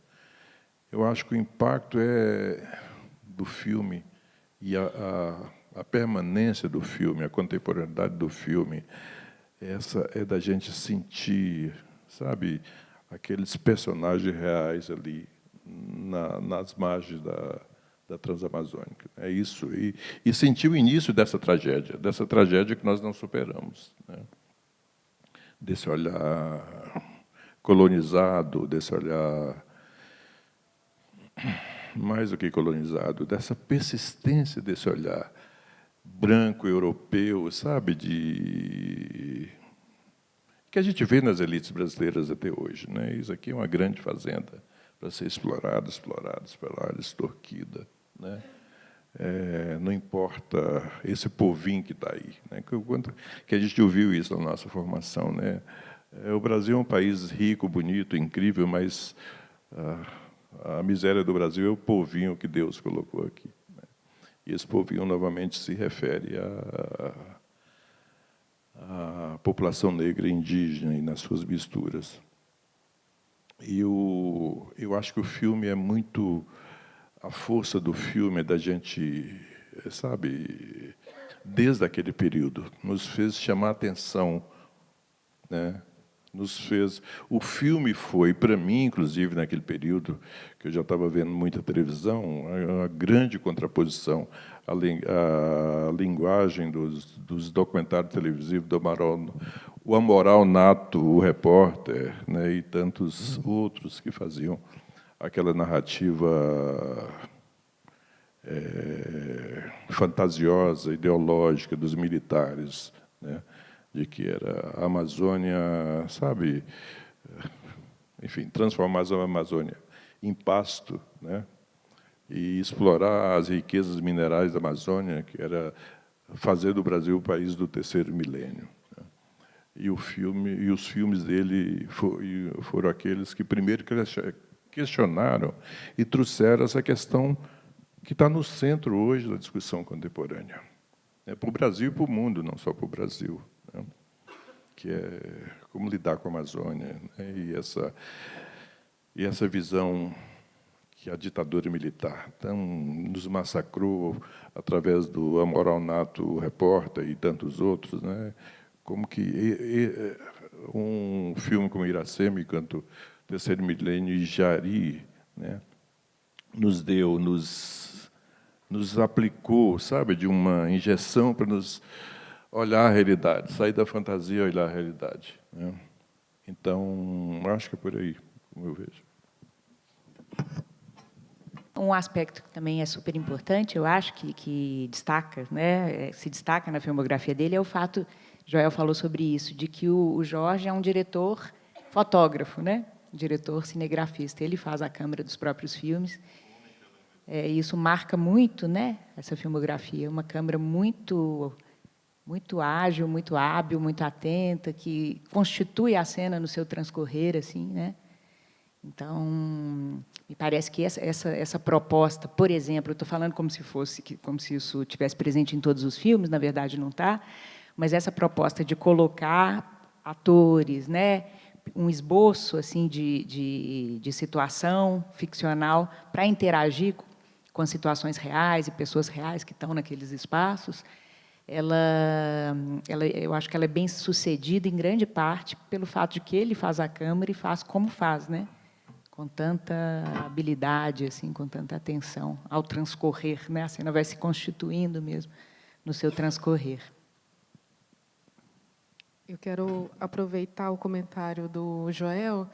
Eu acho que o impacto do filme e a permanência do filme, a contemporaneidade do filme, essa é da gente sentir, sabe, aqueles personagens reais ali nas margens da Transamazônica. É isso. E sentir o início dessa tragédia que nós não superamos, né? Desse olhar colonizado, desse olhar mais do que colonizado, dessa persistência desse olhar branco, europeu, sabe, que a gente vê nas elites brasileiras até hoje, né? Isso aqui é uma grande fazenda para ser explorada, extorquida, né? Não importa esse povinho que está aí, né? Que a gente ouviu isso na nossa formação, né? O Brasil é um país rico, bonito, incrível, mas a miséria do Brasil é o povinho que Deus colocou aqui, né? E esse povinho, novamente, se refere à população negra e indígena e nas suas misturas. E eu acho que o filme é muito... A força do filme é da gente, sabe, desde aquele período, nos fez chamar a atenção, né? O filme foi, para mim, inclusive, naquele período, que eu já estava vendo muita televisão, uma grande contraposição à linguagem dos documentários televisivos do Amaral, o Amoral Nato, o repórter, né, e tantos outros que faziam aquela narrativa fantasiosa, ideológica dos militares, né, de que era a Amazônia, sabe, enfim, transformar a Amazônia em pasto, né, e explorar as riquezas minerais da Amazônia, que era fazer do Brasil o país do terceiro milênio, né. E os filmes dele foram aqueles que primeiro questionaram e trouxeram essa questão que está no centro hoje da discussão contemporânea, né, para o Brasil e para o mundo, não só para o Brasil, né, que é como lidar com a Amazônia, né, e essa visão que a ditadura militar nos massacrou através do Amoral Nato, o repórter, e tantos outros, né, como que um filme como Iracema, enquanto Terceiro Milênio e Jari, né, nos aplicou, sabe, de uma injeção para nos olhar a realidade, sair da fantasia e olhar a realidade, né? Então, acho que é por aí, como eu vejo. Um aspecto que também é super importante, eu acho que destaca, né, se destaca na filmografia dele, é o fato, Joel falou sobre isso, de que o Jorge é um diretor fotógrafo, né? Diretor cinegrafista. Ele faz a câmera dos próprios filmes. Isso marca muito, né, essa filmografia. Uma câmera muito ágil, muito hábil, muito atenta, que constitui a cena no seu transcorrer, assim, né? Então, me parece que essa proposta, por exemplo, eu estou falando como se isso tivesse presente em todos os filmes, na verdade não está, mas essa proposta de colocar atores, né, um esboço assim de situação ficcional para interagir com as situações reais e pessoas reais que estão naqueles espaços, eu acho que ela é bem sucedida em grande parte pelo fato de que ele faz a câmera e faz como faz, né? Com tanta habilidade, assim, com tanta atenção ao transcorrer, né? A cena vai se constituindo mesmo no seu transcorrer. Eu quero aproveitar o comentário do Joel,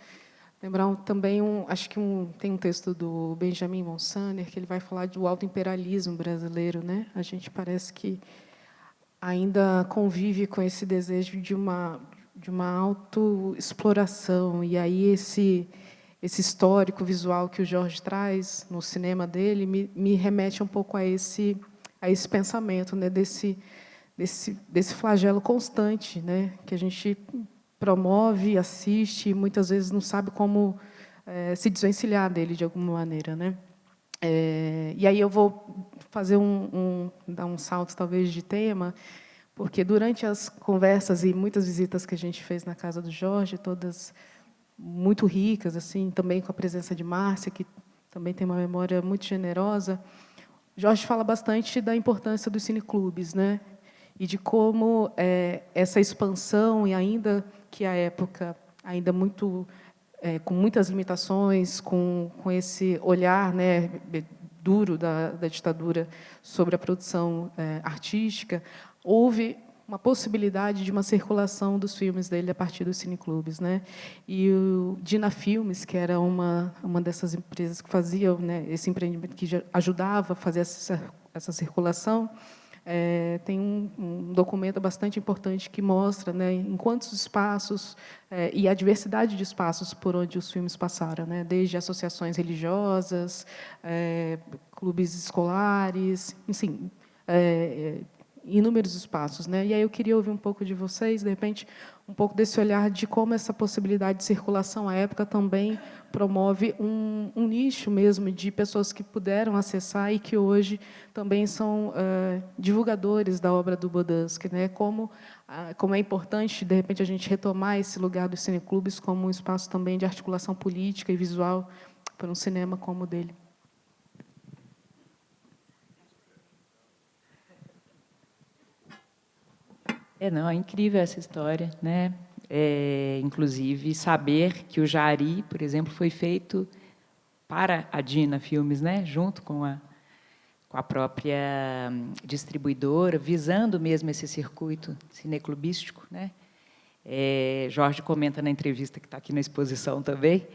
lembrar também acho que tem um texto do Benjamin Monsaner que ele vai falar do autoimperialismo brasileiro, né? A gente parece que ainda convive com esse desejo de uma autoexploração, e aí esse histórico visual que o Jorge traz no cinema dele me remete um pouco a esse pensamento, né, desse flagelo constante, né, que a gente promove, assiste e muitas vezes não sabe como se desvencilhar dele de alguma maneira, né? E aí eu vou fazer dar um salto talvez de tema, porque durante as conversas e muitas visitas que a gente fez na casa do Jorge, todas muito ricas, assim, também com a presença de Márcia, que também tem uma memória muito generosa, Jorge fala bastante da importância dos cineclubes, né? E de como essa expansão, e ainda que a época ainda muito com muitas limitações, com esse olhar, né, duro da ditadura sobre a produção artística, houve uma possibilidade de uma circulação dos filmes dele a partir dos cineclubes, né? E o Dina Filmes, que era uma dessas empresas que fazia, né, esse empreendimento, que ajudava a fazer essa circulação, tem um documento bastante importante que mostra, né, em quantos espaços e a diversidade de espaços por onde os filmes passaram, né, desde associações religiosas, clubes escolares, enfim, inúmeros espaços, né? E aí eu queria ouvir um pouco de vocês, de repente, um pouco desse olhar de como essa possibilidade de circulação à época também promove um nicho mesmo de pessoas que puderam acessar e que hoje também são divulgadores da obra do Bodansky, né? Como é importante, de repente, a gente retomar esse lugar dos cineclubes como um espaço também de articulação política e visual para um cinema como o dele. Não, é incrível essa história, né? Inclusive, saber que o Jari, por exemplo, foi feito para a Dina Filmes, né? Junto com a própria distribuidora, visando mesmo esse circuito cineclubístico, né? Jorge comenta na entrevista que está aqui na exposição também,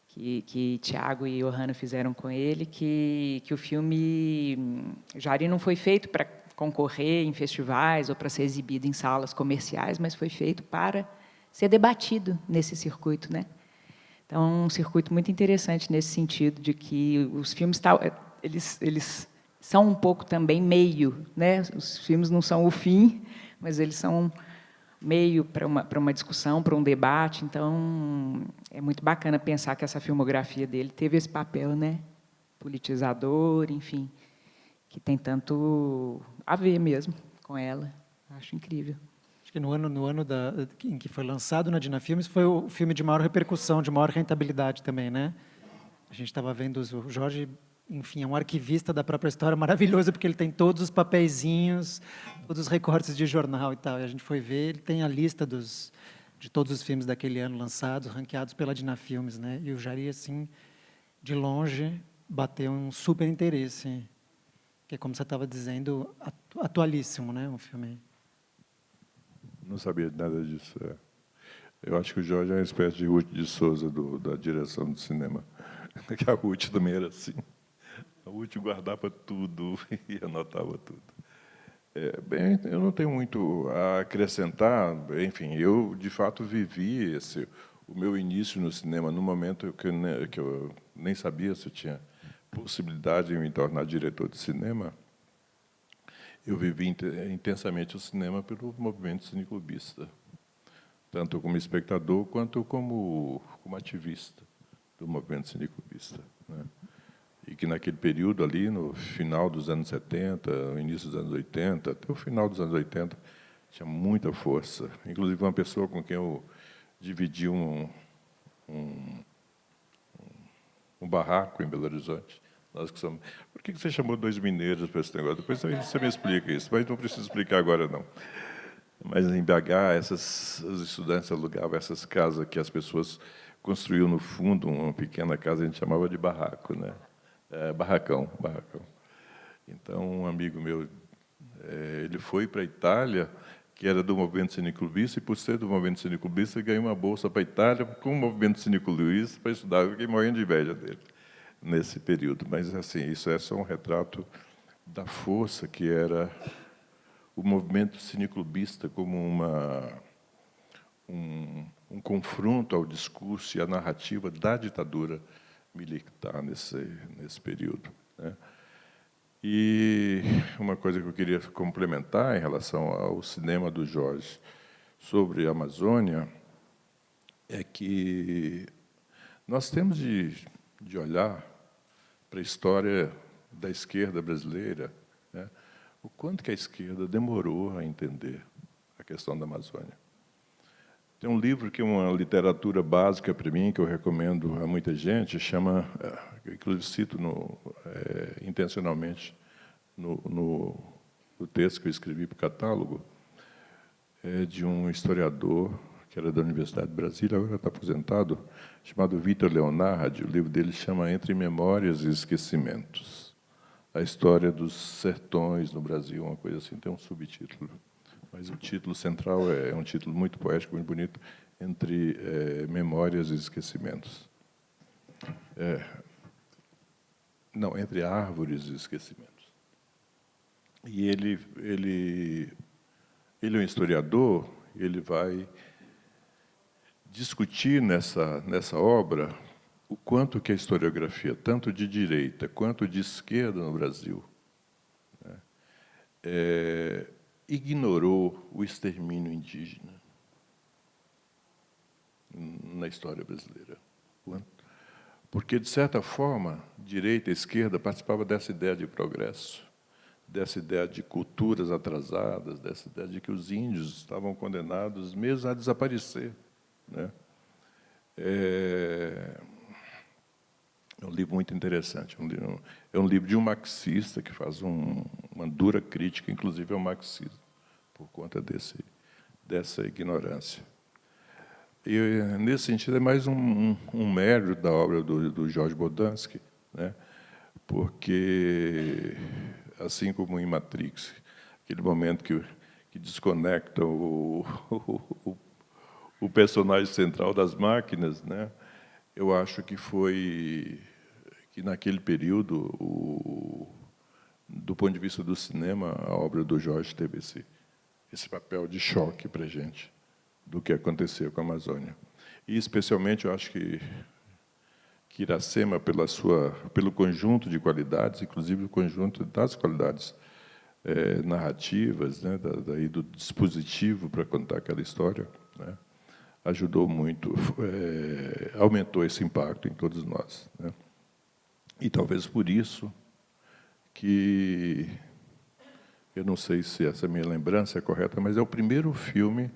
que Tiago e Johanna fizeram com ele, que o filme Jari não foi feito para concorrer em festivais ou para ser exibido em salas comerciais, mas foi feito para ser debatido nesse circuito, né? Então, um circuito muito interessante nesse sentido de que os filmes eles são um pouco também meio, né? Os filmes não são o fim, mas eles são meio para uma discussão, para um debate. Então, é muito bacana pensar que essa filmografia dele teve esse papel, né? Politizador, enfim, que tem tanto a ver mesmo com ela. Acho incrível. Acho que no ano em que foi lançado na Dina Filmes, foi o filme de maior repercussão, de maior rentabilidade também, né? A gente estava vendo o Jorge, enfim, é um arquivista da própria história, maravilhoso, porque ele tem todos os papeizinhos, todos os recortes de jornal e tal. E a gente foi ver, ele tem a lista de todos os filmes daquele ano lançados, ranqueados pela Dina Filmes, né? E o Jari, assim, de longe, bateu um super interesse, que é, como você estava dizendo, atualíssimo, né, um filme. Não sabia de nada disso. Eu acho que o Jorge é uma espécie de Ruth de Souza da direção do cinema. Que a Ruth também era assim. A Ruth guardava tudo e anotava tudo. Bem, eu não tenho muito a acrescentar. Enfim, eu, de fato, vivi o meu início no cinema no momento que eu nem sabia se eu tinha possibilidade de me tornar diretor de cinema. Eu vivi intensamente o cinema pelo movimento cineclubista, tanto como espectador quanto como ativista do movimento cineclubista, né? E que naquele período ali, no final dos anos 70, no início dos anos 80, até o final dos anos 80, tinha muita força. Inclusive, uma pessoa com quem eu dividi um barraco em Belo Horizonte. Nós que somos... Por que você chamou dois mineiros para esse negócio? Depois você me explica isso, mas não preciso explicar agora, não. Mas em BH, os estudantes alugavam essas casas que as pessoas construíam no fundo, uma pequena casa, a gente chamava de barraco, né? Barracão. Então, um amigo meu, ele foi para a Itália, que era do movimento cineclubista, e, por ser do movimento cineclubista, ganhou uma bolsa para a Itália com o movimento cineclubista para estudar. Eu fiquei morrendo de inveja dele nesse período. Mas, assim, isso é só um retrato da força que era o movimento cineclubista como um confronto ao discurso e à narrativa da ditadura militar nesse período, né? E uma coisa que eu queria complementar em relação ao cinema do Jorge sobre a Amazônia é que nós temos de olhar para a história da esquerda brasileira, né? O quanto que a esquerda demorou a entender a questão da Amazônia. Tem um livro que é uma literatura básica para mim, que eu recomendo a muita gente, que eu inclusive cito intencionalmente no texto que eu escrevi para o catálogo, de um historiador que era da Universidade de Brasília, agora está aposentado, chamado Vitor Leonardi. O livro dele chama Entre Memórias e Esquecimentos. a história dos sertões no Brasil, uma coisa assim, tem um subtítulo. Mas o título central é um título muito poético, muito bonito, Entre Memórias e Esquecimentos. Não, Entre Árvores e Esquecimentos. E ele é um historiador, ele vai discutir nessa obra o quanto que a historiografia, tanto de direita quanto de esquerda no Brasil, né, ignorou o extermínio indígena na história brasileira. Porque, de certa forma, direita e esquerda participavam dessa ideia de progresso, dessa ideia de culturas atrasadas, dessa ideia de que os índios estavam condenados mesmo a desaparecer, né? É um livro muito interessante. É um livro de um marxista que faz uma dura crítica, inclusive, ao marxismo, por conta dessa ignorância. E, nesse sentido, é mais um mérito da obra do Jorge Bodansky, né? Porque, assim como em Matrix, aquele momento que desconecta o personagem central das máquinas, né? Eu acho que naquele período, do ponto de vista do cinema, a obra do Jorge teve esse papel de choque para a gente do que aconteceu com a Amazônia. E, especialmente, eu acho que Iracema, pelo conjunto de qualidades, inclusive o conjunto das qualidades narrativas, né, do dispositivo para contar aquela história, né, ajudou muito, aumentou esse impacto em todos nós, né? E talvez por isso que, eu não sei se essa minha lembrança é correta, mas é o primeiro filme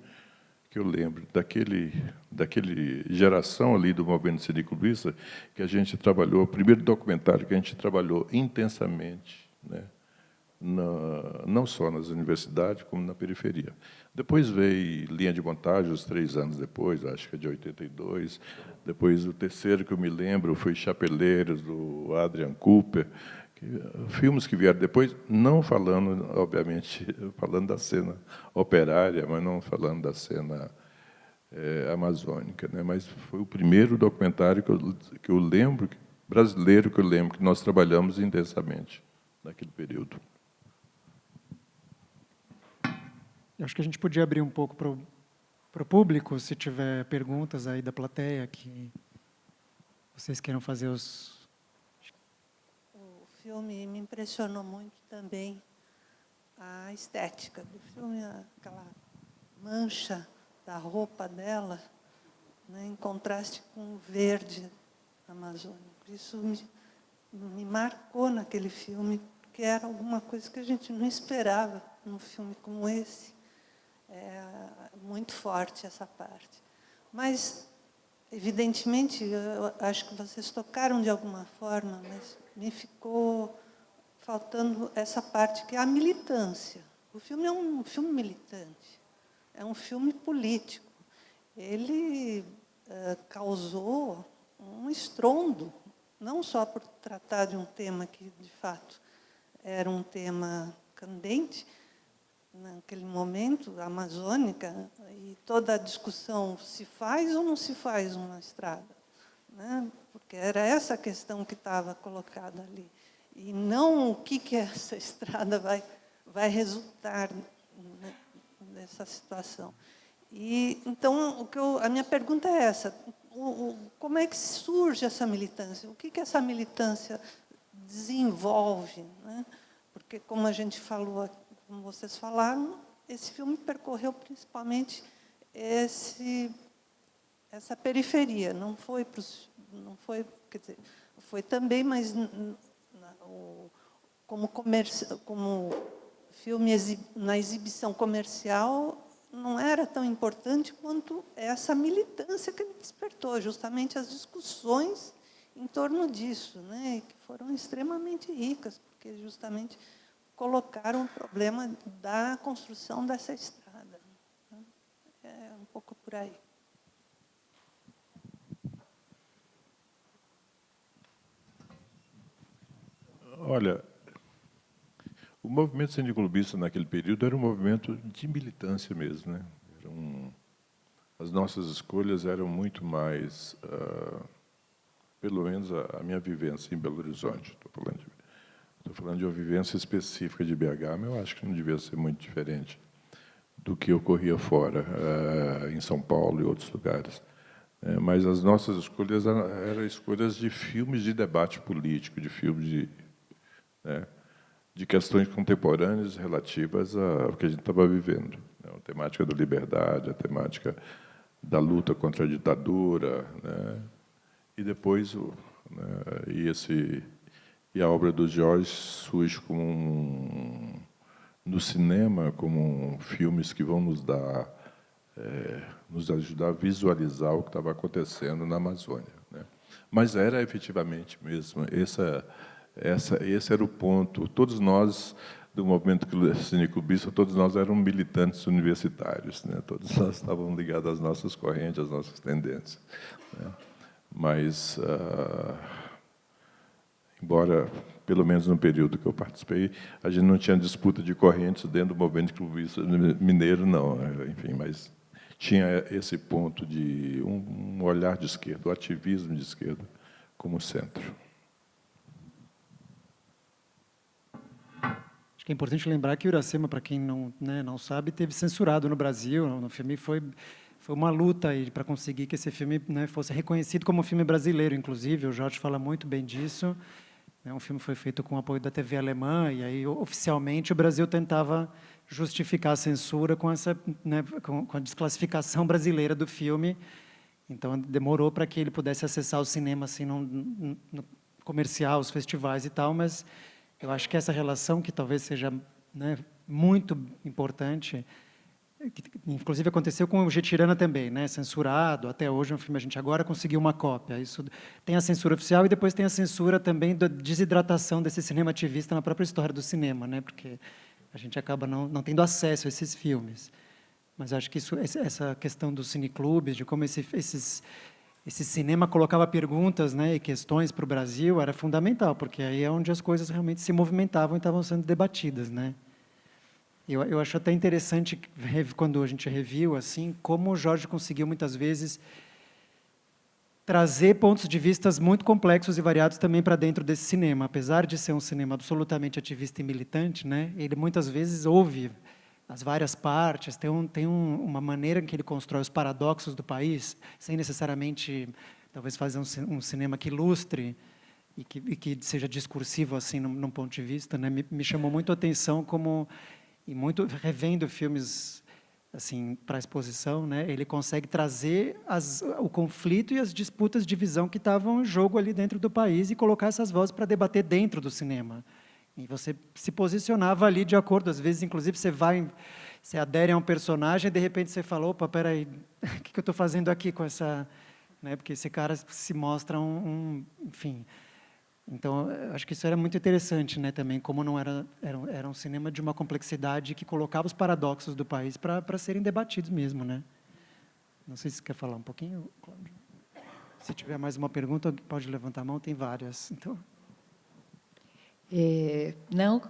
que eu lembro daquele geração ali do movimento sindiculista que a gente trabalhou, o primeiro documentário que a gente trabalhou intensamente, né? Não só nas universidades, como na periferia. Depois veio Linha de Montagem, os 3 anos depois, acho que é de 82. Depois, o terceiro que eu me lembro foi Chapeleiros, do Adrian Cooper. Filmes que vieram depois, não falando, obviamente, falando da cena operária, mas não falando da cena amazônica, né? Mas foi o primeiro documentário que eu lembro, brasileiro, que eu lembro que nós trabalhamos intensamente naquele período. Acho que a gente podia abrir um pouco para o público, se tiver perguntas aí da plateia que vocês queiram fazer os... O filme me impressionou muito também a estética do filme, aquela mancha da roupa dela, né, em contraste com o verde amazônico. Isso me marcou naquele filme, porque era alguma coisa que a gente não esperava num filme como esse. É muito forte essa parte. Mas, evidentemente, eu acho que vocês tocaram de alguma forma, mas me ficou faltando essa parte, que é a militância. O filme é um filme militante, é um filme político. Ele causou um estrondo, não só por tratar de um tema que, de fato, era um tema candente, naquele momento, amazônica, e toda a discussão, se faz ou não se faz uma estrada, né? Porque era essa a questão que estava colocada ali. E não o que essa estrada vai resultar, né, nessa situação. E, então, a minha pergunta é essa: como é que surge essa militância? O que essa militância desenvolve, né? Porque, como a gente falou, como vocês falaram, esse filme percorreu principalmente essa periferia. Não foi, quer dizer, foi também, mas como filme na exibição comercial não era tão importante quanto essa militância que ele despertou, justamente as discussões em torno disso, né, que foram extremamente ricas, porque justamente colocaram o problema da construção dessa estrada. É um pouco por aí. Olha, O movimento sindicalista naquele período era um movimento de militância mesmo, né? As nossas escolhas eram muito mais, pelo menos a minha vivência em Belo Horizonte, estou falando de uma vivência específica de BH, mas eu acho que não devia ser muito diferente do que ocorria fora, em São Paulo e outros lugares. Mas as nossas escolhas eram escolhas de filmes de debate político, de filmes de questões contemporâneas relativas ao que a gente estava vivendo. A temática da liberdade, a temática da luta contra a ditadura, né? E depois e a obra do Jorge surge como no cinema como filmes que vão nos ajudar a visualizar o que estava acontecendo na Amazônia, né? Mas era efetivamente mesmo esse era o ponto. Todos nós do movimento cineclubista, todos nós éramos militantes universitários, né? Todos nós estávamos ligados às nossas correntes, às nossas tendências, né? Mas, embora, pelo menos no período que eu participei, a gente não tinha disputa de correntes dentro do movimento clubista mineiro, não. Enfim, mas tinha esse ponto de um olhar de esquerda, o ativismo de esquerda como centro. Acho que é importante lembrar que o Iracema, para quem não sabe, teve censurado no Brasil. No filme foi uma luta para conseguir que esse filme, né, fosse reconhecido como um filme brasileiro, inclusive. O Jorge fala muito bem disso. O filme foi feito com o apoio da TV alemã, e aí, oficialmente, o Brasil tentava justificar a censura com a desclassificação brasileira do filme. Então, demorou para que ele pudesse acessar o cinema assim, no comercial, os festivais e tal, mas eu acho que essa relação, que talvez seja, né, muito importante, que, inclusive aconteceu com o Getirana também, né, censurado, até hoje, um filme, a gente agora conseguiu uma cópia. Isso tem a censura oficial e depois tem a censura também da desidratação desse cinema ativista na própria história do cinema, né, porque a gente acaba não tendo acesso a esses filmes. Mas acho que essa questão dos cineclubes, de como esse cinema colocava perguntas, né, e questões para o Brasil, era fundamental, porque aí é onde as coisas realmente se movimentavam e estavam sendo debatidas, né? Eu acho até interessante, quando a gente reviu, assim, como o Jorge conseguiu, muitas vezes, trazer pontos de vista muito complexos e variados também para dentro desse cinema. Apesar de ser um cinema absolutamente ativista e militante, né, ele muitas vezes ouve as várias partes, tem uma maneira em que ele constrói os paradoxos do país, sem necessariamente, talvez, fazer um cinema que ilustre e que seja discursivo, assim, num ponto de vista, né? Me chamou muito a atenção muito revendo filmes assim para a exposição, né? Ele consegue trazer o conflito e as disputas de visão que estavam em jogo ali dentro do país e colocar essas vozes para debater dentro do cinema. E você se posicionava ali de acordo, às vezes, inclusive, você adere a um personagem e, de repente, você fala, opa, peraí, o que eu estou fazendo aqui com essa... Né? Porque esse cara se mostra enfim. Então, acho que isso era muito interessante, né, também, como não era um cinema de uma complexidade que colocava os paradoxos do país para serem debatidos mesmo, né? Não sei se você quer falar um pouquinho, Cláudio. Se tiver mais uma pergunta, pode levantar a mão, tem várias. Então... Não,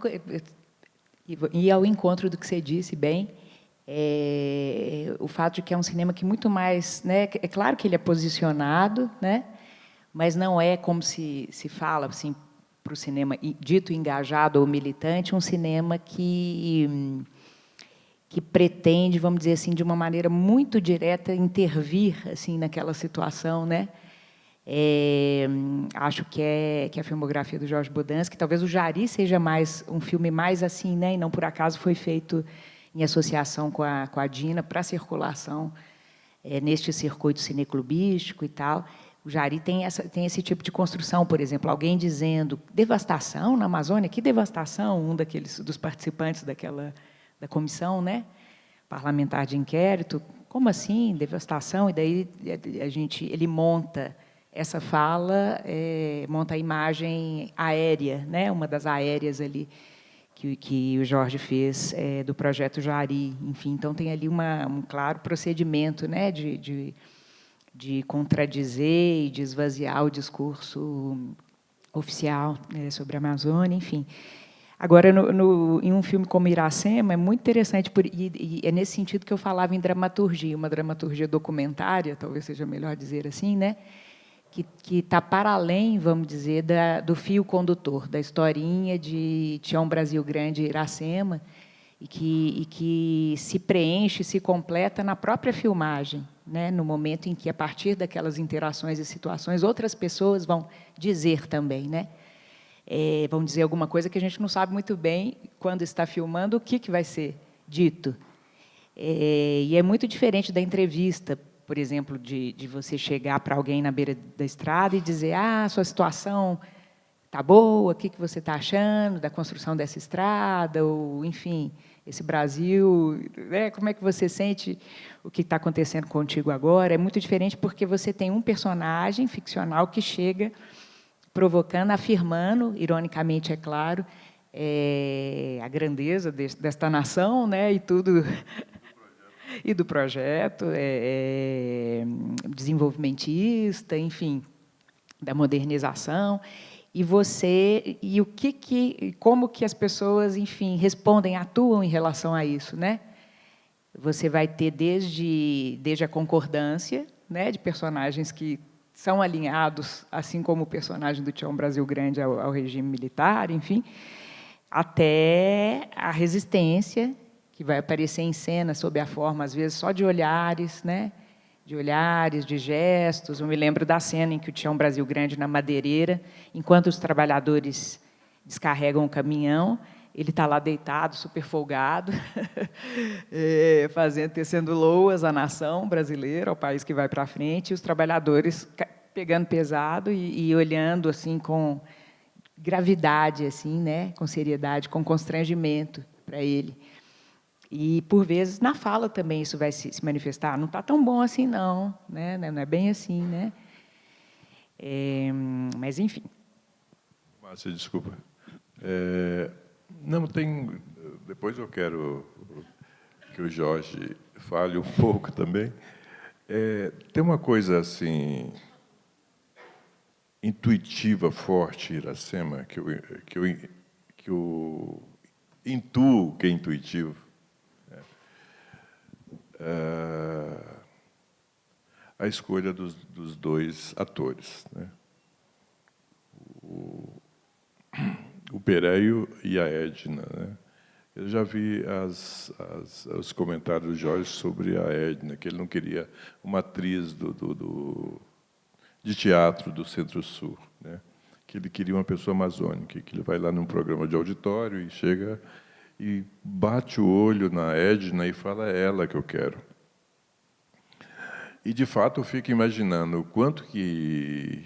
e ao encontro do que você disse bem, o fato de que é um cinema que muito mais, né, é claro que ele é posicionado, né, mas não é como se fala assim para o cinema dito engajado ou militante, um cinema que pretende, vamos dizer assim, de uma maneira muito direta intervir assim naquela situação, né? Acho que a filmografia do Jorge Bodansky, talvez o Jari seja mais um filme mais assim, né, e não por acaso foi feito em associação com a Dina para circulação neste circuito cineclubístico e tal. O Jari tem esse tipo de construção, por exemplo, alguém dizendo devastação na Amazônia, que devastação, um dos participantes da comissão, né, parlamentar de inquérito, como assim devastação? E daí ele monta essa fala, monta a imagem aérea, né, uma das aéreas ali que o Jorge fez do projeto Jari, enfim, então tem ali um claro procedimento, né, de contradizer e de esvaziar o discurso oficial sobre a Amazônia, enfim. Agora, em um filme como Iracema, é muito interessante, e é nesse sentido que eu falava em dramaturgia, uma dramaturgia documentária, talvez seja melhor dizer assim, né? Que está para além, vamos dizer, do fio condutor, da historinha de Tião Brasil Grande e Iracema, e que se preenche, se completa na própria filmagem, né? No momento em que, a partir daquelas interações e situações, outras pessoas vão dizer também, né? Vão dizer alguma coisa que a gente não sabe muito bem, quando está filmando, o que vai ser dito. E é muito diferente da entrevista, por exemplo, de você chegar para alguém na beira da estrada e dizer: sua situação está boa, o que você está achando da construção dessa estrada, ou, enfim, esse Brasil, né, como é que você sente o que está acontecendo contigo agora? É muito diferente porque você tem um personagem ficcional que chega provocando, afirmando, ironicamente, é claro, a grandeza desta nação, né, e tudo, e do projeto desenvolvimentista, enfim, da modernização. E como que as pessoas, enfim, respondem, atuam em relação a isso, né? Você vai ter desde a concordância, né, de personagens que são alinhados, assim como o personagem do Tião Brasil Grande ao regime militar, enfim, até a resistência, que vai aparecer em cena sob a forma, às vezes, só de olhares, né? De olhares, de gestos. Eu me lembro da cena em que o Tião Brasil Grande, na madeireira, enquanto os trabalhadores descarregam o caminhão, ele está lá deitado, super folgado, tecendo loas à nação brasileira, ao país que vai para frente, e os trabalhadores pegando pesado e olhando assim com gravidade, assim, né, com seriedade, com constrangimento para ele. E, por vezes, na fala também isso vai se manifestar. Não está tão bom assim, não, né? Não é bem assim, né? Mas, enfim. Márcia, desculpa. Não, depois eu quero que o Jorge fale um pouco também. Tem uma coisa assim intuitiva, forte, Iracema, que eu intuo que é intuitivo. A escolha dos dois atores, né? O Péreio e a Edna, né? Eu já vi os comentários do Jorge sobre a Edna, que ele não queria uma atriz de teatro do Centro-Sul, né? Que ele queria uma pessoa amazônica, que ele vai lá num programa de auditório e chega e bate o olho na Edna e fala: é ela que eu quero. E, de fato, eu fico imaginando o quanto que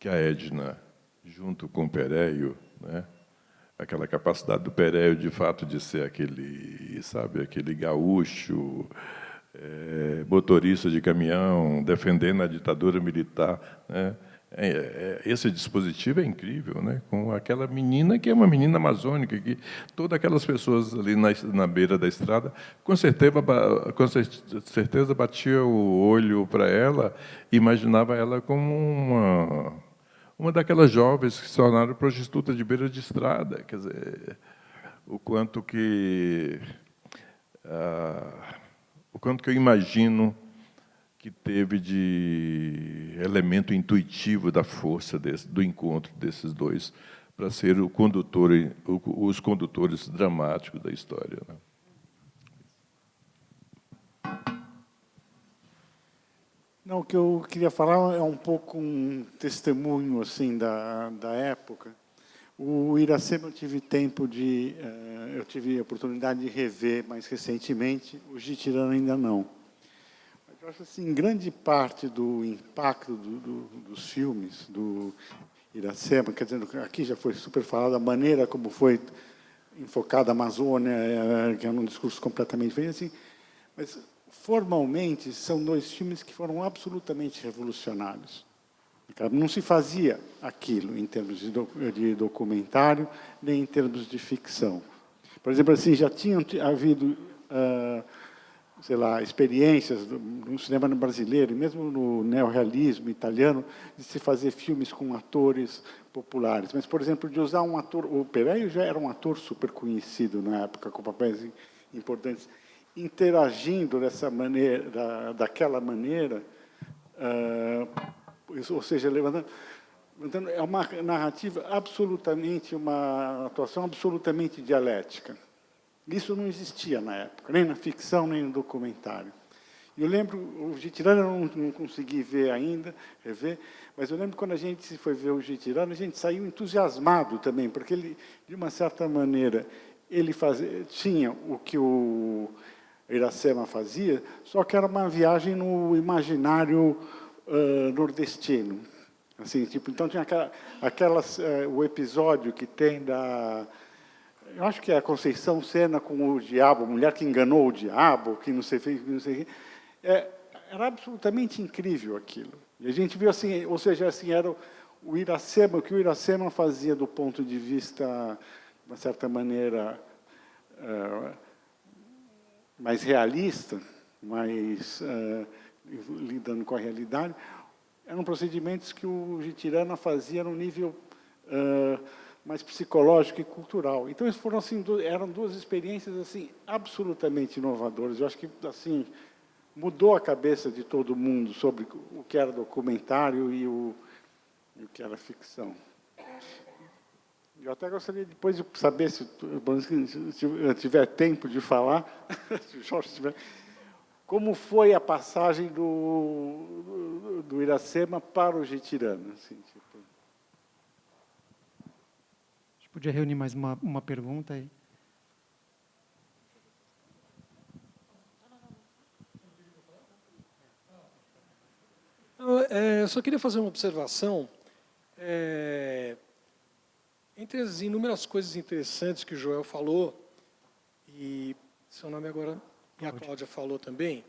a Edna, junto com o Péreio, né, aquela capacidade do Péreio, de fato, de ser aquele gaúcho, motorista de caminhão, defendendo a ditadura militar, né? Esse dispositivo é incrível, né? Com aquela menina que é uma menina amazônica, que todas aquelas pessoas ali na beira da estrada, com certeza batia o olho para ela e imaginava ela como uma daquelas jovens que se tornaram prostitutas de beira de estrada. Quer dizer, o quanto que eu imagino que teve de elemento intuitivo da força do encontro desses dois para ser os condutores dramáticos da história, né? Não, o que eu queria falar é um pouco um testemunho assim da época. O Iracema eu tive a oportunidade de rever mais recentemente. O Gitirano ainda não. Eu acho assim, grande parte do impacto dos filmes do Iracema, quer dizer, aqui já foi super falado, a maneira como foi enfocada a Amazônia, que é um discurso completamente diferente, assim, mas, formalmente, são dois filmes que foram absolutamente revolucionários. Não se fazia aquilo em termos de documentário, nem em termos de ficção. Por exemplo, assim, já tinham havido sei lá, experiências no cinema brasileiro, e mesmo no neorrealismo italiano, de se fazer filmes com atores populares. Mas, por exemplo, de usar um ator... O Pereio já era um ator super conhecido na época, com papéis importantes, interagindo dessa maneira, daquela maneira, ou seja, levantando... É uma narrativa absolutamente, uma atuação absolutamente dialética. Isso não existia na época, nem na ficção, nem no documentário. Eu lembro, o Gitirana eu não consegui ver ainda, rever, mas eu lembro quando a gente foi ver o Gitirana, a gente saiu entusiasmado também, porque ele, de uma certa maneira, ele tinha o que o Iracema fazia, só que era uma viagem no imaginário nordestino. Assim, tipo, então tinha o episódio que tem da... Eu acho que é a Conceição Sena com o diabo, a mulher que enganou o diabo, que não sei o que. Era absolutamente incrível aquilo. E a gente viu assim, ou seja, assim, era o Iracema, o que o Iracema fazia do ponto de vista, de uma certa maneira, mais realista, mais lidando com a realidade, eram procedimentos que o Gitirana fazia no nível mais psicológico e cultural. Então, foram assim, eram duas experiências assim absolutamente inovadoras. Eu acho que assim mudou a cabeça de todo mundo sobre o que era documentário e o que era ficção. Eu até gostaria depois de saber, se eu tiver tempo de falar, se o Jorge tiver, como foi a passagem do Iracema para o Gitirana. Assim, tipo. A gente podia reunir mais uma pergunta aí. Eu só queria fazer uma observação. Entre as inúmeras coisas interessantes que o Joel falou, e seu nome agora, e a Cláudia falou também,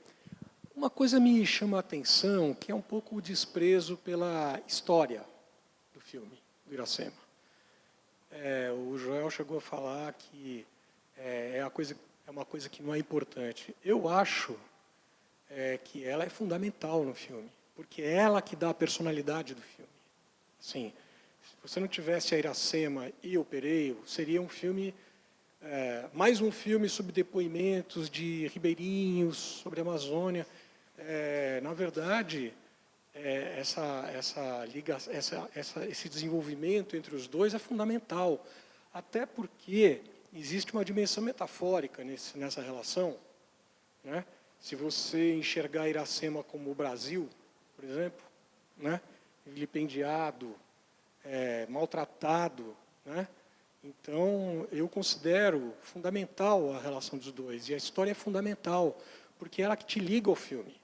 uma coisa me chama a atenção, que é um pouco o desprezo pela história do filme, do Iracema. O Joel chegou a falar que é uma coisa que não é importante. Eu acho que ela é fundamental no filme, porque é ela que dá a personalidade do filme. Assim, se você não tivesse a Iracema e o Pereio, seria um filme, mais um filme sobre depoimentos de ribeirinhos, sobre a Amazônia. Na verdade, esse desenvolvimento entre os dois é fundamental, até porque existe uma dimensão metafórica nessa relação, né? Se você enxergar Iracema como o Brasil, por exemplo, né? Vilipendiado, maltratado, né? Então, eu considero fundamental a relação dos dois, e a história é fundamental, porque é ela que te liga ao filme.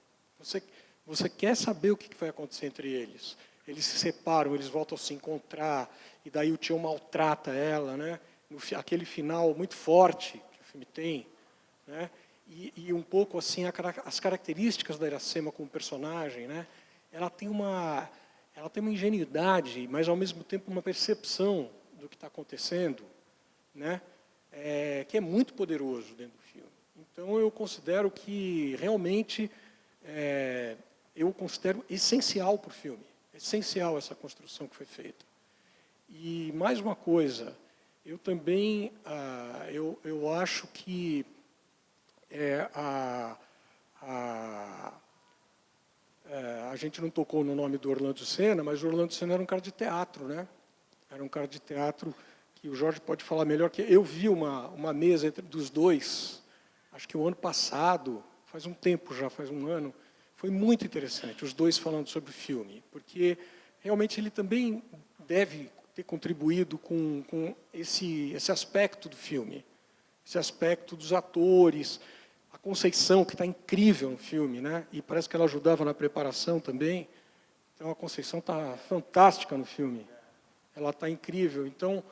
Você quer saber o que vai acontecer entre eles. Eles se separam, eles voltam a se encontrar, e daí o tio maltrata ela, né? Aquele final muito forte que o filme tem, né? E um pouco assim as características da Iracema como personagem, né? Ela tem uma ingenuidade, mas ao mesmo tempo uma percepção do que está acontecendo, né? Que é muito poderoso dentro do filme. Então eu considero que realmente eu considero essencial para o filme, essencial essa construção que foi feita. E mais uma coisa, eu também eu acho que a gente não tocou no nome do Orlando Senna, mas o Orlando Senna era um cara de teatro, né? Era um cara de teatro que o Jorge pode falar melhor, que eu vi uma mesa dos dois, acho que o ano passado, faz um tempo já, faz um ano, foi muito interessante, os dois falando sobre o filme, porque realmente ele também deve ter contribuído com esse aspecto do filme, esse aspecto dos atores, a Conceição, que está incrível no filme, né? E parece que ela ajudava na preparação também. Então, a Conceição está fantástica no filme. Ela está incrível. Então,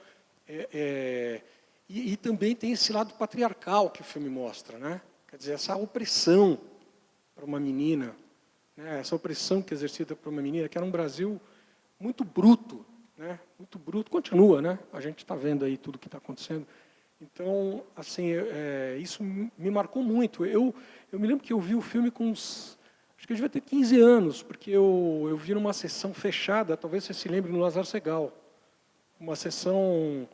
e também tem esse lado patriarcal que o filme mostra, né? Quer dizer, essa opressão para uma menina, né? Essa opressão que é exercida para uma menina, que era um Brasil muito bruto, né? Muito bruto. Continua, né? A gente está vendo aí tudo o que está acontecendo. Então, assim, isso me marcou muito. Eu me lembro que eu vi o filme com uns... Acho que eu devia ter 15 anos, porque eu vi numa sessão fechada, talvez você se lembre, no Lazar Segal. Uma sessão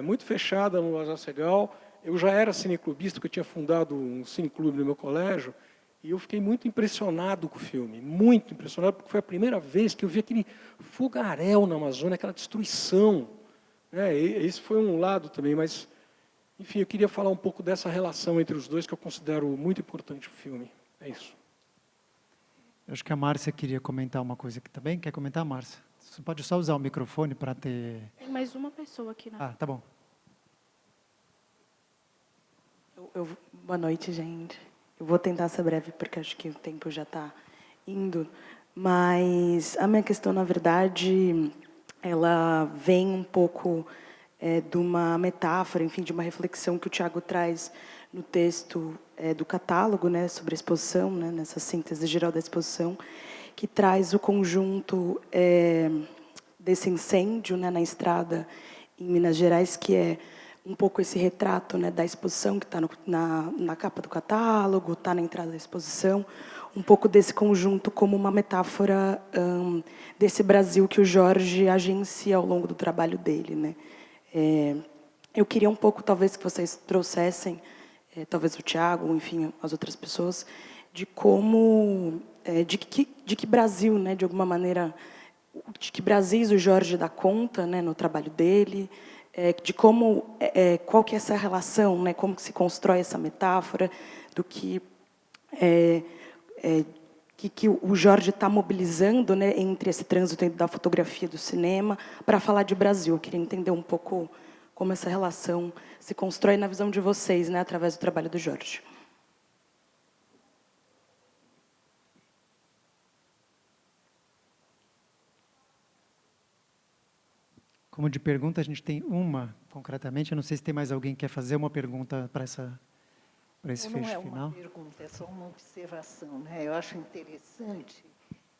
muito fechada no Lazar Segal. Eu já era cineclubista, porque eu tinha fundado um cineclube no meu colégio, e eu fiquei muito impressionado com o filme, muito impressionado, porque foi a primeira vez que eu vi aquele fogaréu na Amazônia, aquela destruição. Esse foi um lado também, mas, enfim, eu queria falar um pouco dessa relação entre os dois, que eu considero muito importante o filme. É isso. Eu acho que a Márcia queria comentar uma coisa aqui também. Quer comentar, Márcia? Você pode só usar o microfone para ter... Tem mais uma pessoa aqui, né? Ah, tá bom. Boa noite, gente. Eu vou tentar ser breve, porque acho que o tempo já está indo. Mas a minha questão, na verdade, ela vem um pouco de uma metáfora, enfim, de uma reflexão que o Tiago traz no texto do catálogo, né, sobre a exposição, né, nessa síntese geral da exposição, que traz o conjunto desse incêndio, né, na estrada em Minas Gerais, que é um pouco esse retrato, né, da exposição que está na capa do catálogo, está na entrada da exposição, um pouco desse conjunto como uma metáfora desse Brasil que o Jorge agencia ao longo do trabalho dele, né? Eu queria um pouco, talvez, que vocês trouxessem, talvez o Tiago, enfim, as outras pessoas, de como, de que Brasil, né, de alguma maneira, de que Brasis o Jorge dá conta, né, no trabalho dele, de como, qual que é essa relação, né, como que se constrói essa metáfora, do que o Jorge está mobilizando, né, entre esse trânsito da fotografia e do cinema, para falar de Brasil. Eu queria entender um pouco como essa relação se constrói na visão de vocês, né, através do trabalho do Jorge. Como de pergunta, a gente tem uma, concretamente. Eu não sei se tem mais alguém que quer fazer uma pergunta para esse fecho final. Não é uma pergunta, é só uma observação, né? Eu acho interessante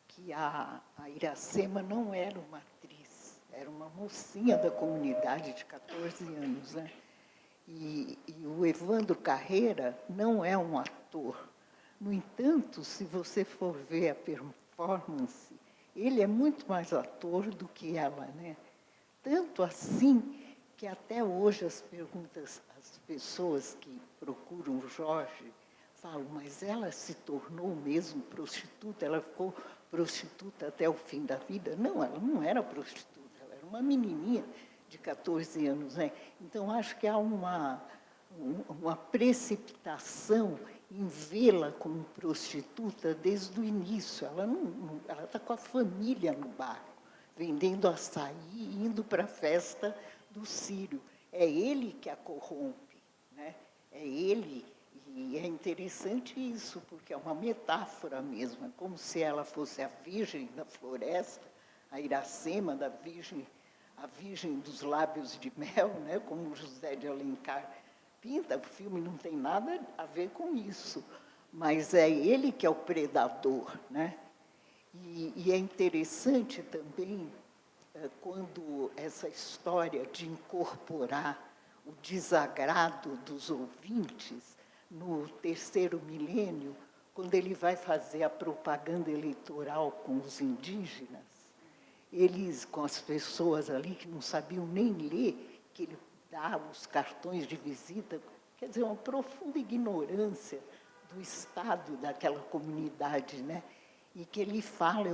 que a Iracema não era uma atriz, era uma mocinha da comunidade de 14 anos, né? E o Evandro Carreira não é um ator. No entanto, se você for ver a performance, ele é muito mais ator do que ela, né? Tanto assim que até hoje as pessoas que procuram o Jorge falam, mas ela se tornou mesmo prostituta, ela ficou prostituta até o fim da vida? Não, ela não era prostituta, ela era uma menininha de 14 anos, né? Então, acho que há uma precipitação em vê-la como prostituta desde o início. Ela está com a família no bar, vendendo açaí e indo para a festa do Círio. É ele que a corrompe, né? É ele, e é interessante isso, porque é uma metáfora mesmo, é como se ela fosse a virgem da floresta, a Iracema da virgem, a virgem dos lábios de mel, né? Como José de Alencar pinta. O filme não tem nada a ver com isso, mas é ele que é o predador, né? E é interessante também quando essa história de incorporar o desagrado dos ouvintes no terceiro milênio, quando ele vai fazer a propaganda eleitoral com os indígenas, eles, com as pessoas ali que não sabiam nem ler, que ele dá os cartões de visita, quer dizer, uma profunda ignorância do estado daquela comunidade, né? E que ele fala,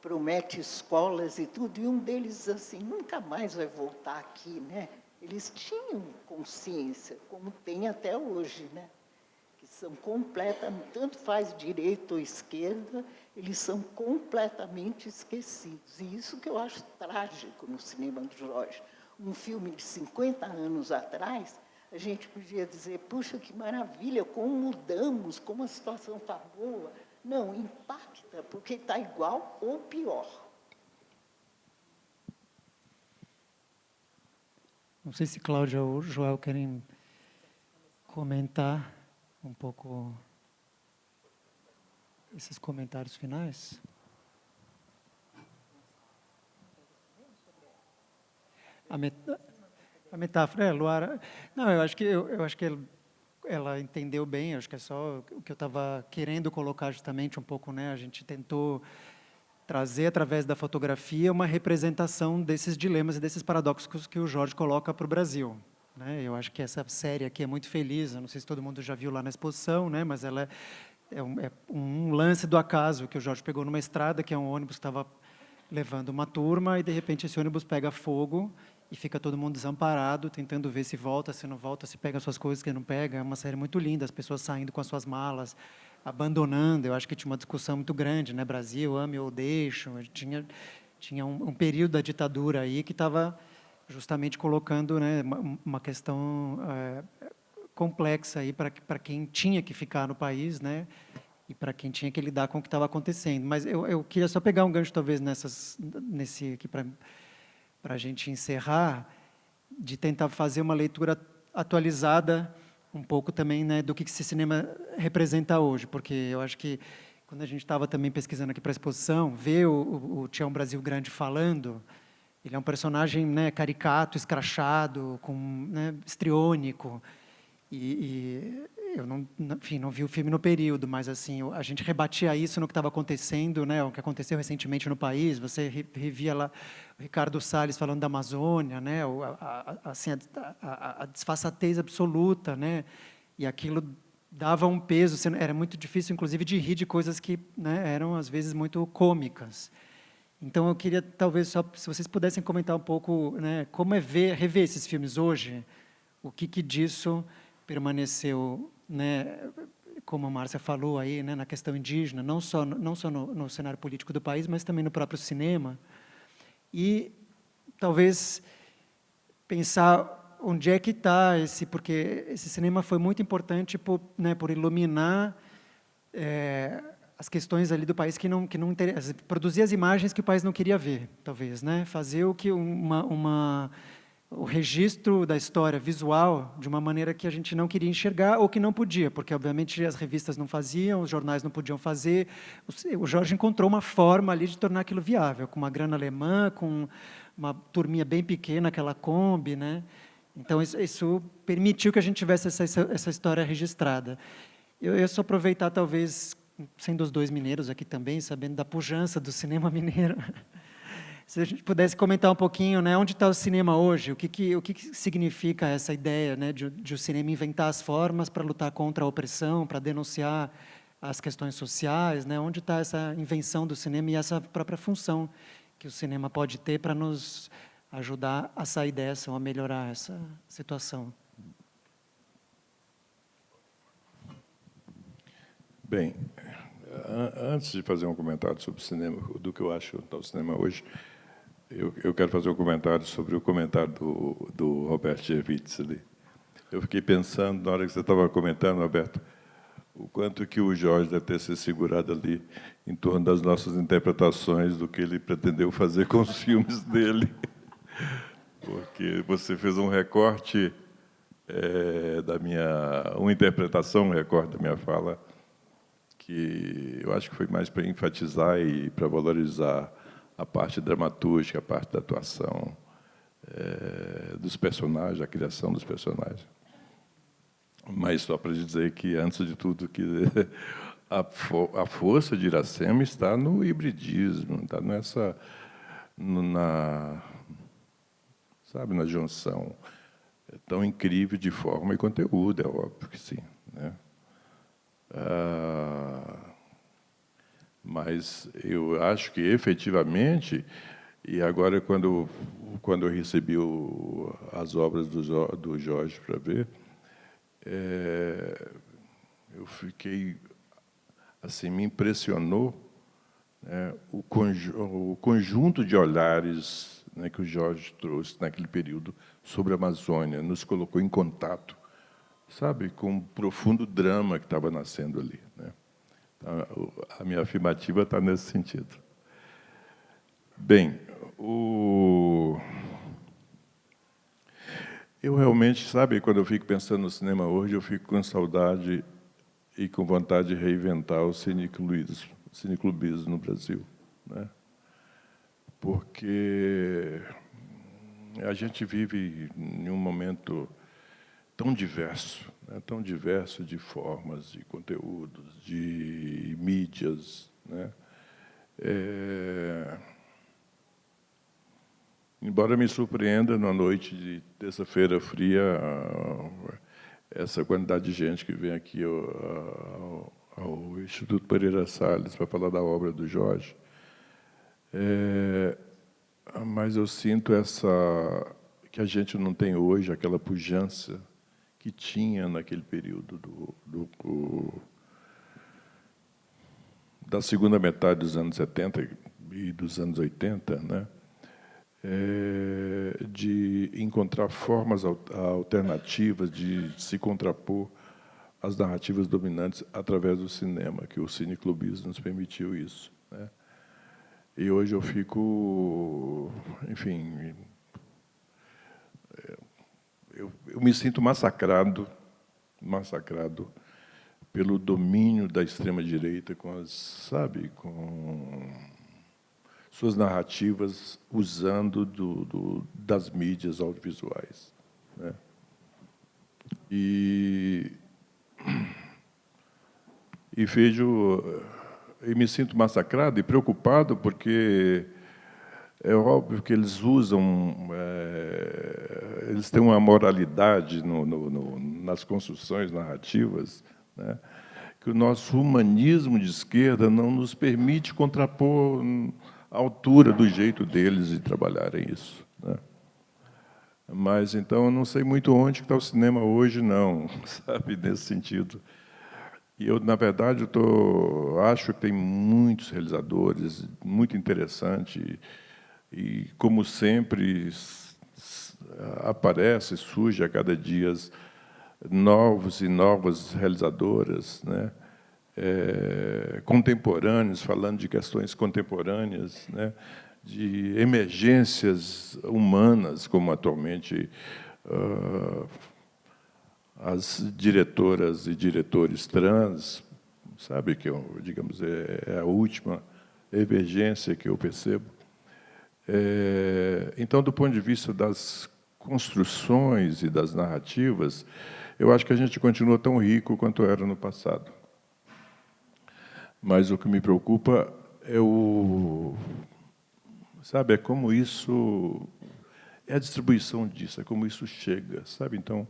promete escolas e tudo, e um deles diz assim, nunca mais vai voltar aqui, né? Eles tinham consciência, como tem até hoje, né? Que são completamente, tanto faz direita ou esquerda, eles são completamente esquecidos. E isso que eu acho trágico no cinema do Jorge. Um filme de 50 anos atrás, a gente podia dizer, puxa, que maravilha, como mudamos, como a situação está boa. Não, impacta, porque está igual ou pior. Não sei se Cláudia ou Joel querem comentar um pouco esses comentários finais. A metáfora, Luara... Não, eu acho que ela entendeu bem, acho que é só o que eu estava querendo colocar justamente um pouco, né? A gente tentou trazer, através da fotografia, uma representação desses dilemas e desses paradoxos que o Jorge coloca para o Brasil, né? Eu acho que essa série aqui é muito feliz, eu não sei se todo mundo já viu lá na exposição, né? Mas ela é um lance do acaso, que o Jorge pegou numa estrada, que é um ônibus que estava levando uma turma, e, de repente, esse ônibus pega fogo, e fica todo mundo desamparado, tentando ver se volta, se não volta, se pega as suas coisas, se não pega. É uma série muito linda, as pessoas saindo com as suas malas, abandonando. Eu acho que tinha uma discussão muito grande, né? Brasil, ame ou deixo. Tinha um período da ditadura aí que estava justamente colocando, né, uma questão complexa aí para quem tinha que ficar no país, né? E para quem tinha que lidar com o que estava acontecendo. Mas eu queria só pegar um gancho, talvez, nesse aqui, para a gente encerrar, de tentar fazer uma leitura atualizada um pouco também, né, do que esse cinema representa hoje, porque eu acho que, quando a gente estava também pesquisando aqui para a exposição, ver o Tião Brasil Grande falando, ele é um personagem, né, caricato, escrachado, né, histriônico, e eu não vi o filme no período, mas assim, a gente rebatia isso no que estava acontecendo, né, o que aconteceu recentemente no país. Você revia lá o Ricardo Salles falando da Amazônia, né, assim, a desfaçatez absoluta, né, e aquilo dava um peso. Era muito difícil, inclusive, de rir de coisas que, né, eram, às vezes, muito cômicas. Então, eu queria, talvez, só, se vocês pudessem comentar um pouco, né, como é rever esses filmes hoje, o que disso permaneceu, né, como a Márcia falou aí, né, na questão indígena, não só no cenário político do país, mas também no próprio cinema. E talvez pensar onde é que está porque esse cinema foi muito importante por iluminar as questões ali do país que não produzir as imagens que o país não queria ver, talvez, né, fazer o que o registro da história visual de uma maneira que a gente não queria enxergar ou que não podia, porque, obviamente, as revistas não faziam, os jornais não podiam fazer. O Jorge encontrou uma forma ali de tornar aquilo viável, com uma grana alemã, com uma turminha bem pequena, aquela Kombi, né? Então, isso permitiu que a gente tivesse essa história registrada. Eu ia só aproveitar, talvez, sendo os dois mineiros aqui também, sabendo da pujança do cinema mineiro, se a gente pudesse comentar um pouquinho, né, onde está o cinema hoje, o que significa essa ideia, né, de o cinema inventar as formas para lutar contra a opressão, para denunciar as questões sociais, né, onde está essa invenção do cinema e essa própria função que o cinema pode ter para nos ajudar a sair dessa, ou a melhorar essa situação. Bem, antes de fazer um comentário sobre o cinema, do que eu acho do cinema hoje, eu quero fazer um comentário sobre o comentário do Roberto Gervitz ali. Eu fiquei pensando, na hora que você estava comentando, Roberto, o quanto que o Jorge deve ter se segurado ali em torno das nossas interpretações do que ele pretendeu fazer com os filmes dele. Porque você fez um recorte uma interpretação, um recorte da minha fala, que eu acho que foi mais para enfatizar e para valorizar a parte dramatúrgica, a parte da atuação dos personagens, a criação dos personagens. Mas só para dizer que, antes de tudo, que a força de Iracema está no hibridismo, está na junção. É tão incrível de forma e conteúdo, é óbvio que sim, né? Mas eu acho que, efetivamente, e agora, quando eu recebi as obras do Jorge para ver, eu fiquei, assim, me impressionou, né, o conjunto de olhares, né, que o Jorge trouxe naquele período sobre a Amazônia, nos colocou em contato, sabe, com um profundo drama que estava nascendo ali, né? A minha afirmativa está nesse sentido. Bem, eu realmente, sabe, quando eu fico pensando no cinema hoje, eu fico com saudade e com vontade de reinventar o cineclubismo no Brasil, né? Porque a gente vive em um momento tão diverso, né? Tão diverso de formas, de conteúdos, de mídias, né? Embora me surpreenda, na noite de terça-feira fria, essa quantidade de gente que vem aqui ao Instituto Pereira Salles para falar da obra do Jorge, mas eu sinto que a gente não tem hoje aquela pujança que tinha naquele período da segunda metade dos anos 70 e dos anos 80, né? De encontrar formas alternativas de se contrapor às narrativas dominantes através do cinema, que o cineclubismo nos permitiu isso, né? E hoje eu fico, enfim, eu me sinto massacrado pelo domínio da extrema-direita com suas narrativas usando das mídias audiovisuais, né? E me sinto massacrado e preocupado porque é óbvio que eles usam, eles têm uma moralidade nas construções narrativas, né, que o nosso humanismo de esquerda não nos permite contrapor à altura do jeito deles de trabalharem isso, né? Mas, então, eu não sei muito onde está o cinema hoje, não, sabe, nesse sentido. E eu, na verdade, acho que tem muitos realizadores, muito interessante, e, como sempre, surge a cada dia novos e novas realizadoras, né? Contemporâneos, falando de questões contemporâneas, né? De emergências humanas, como atualmente as diretoras e diretores trans, sabe, que digamos é a última emergência que eu percebo. Então, do ponto de vista das construções e das narrativas, eu acho que a gente continua tão rico quanto era no passado. Mas o que me preocupa é é como isso, é a distribuição disso, é como isso chega, sabe? Então,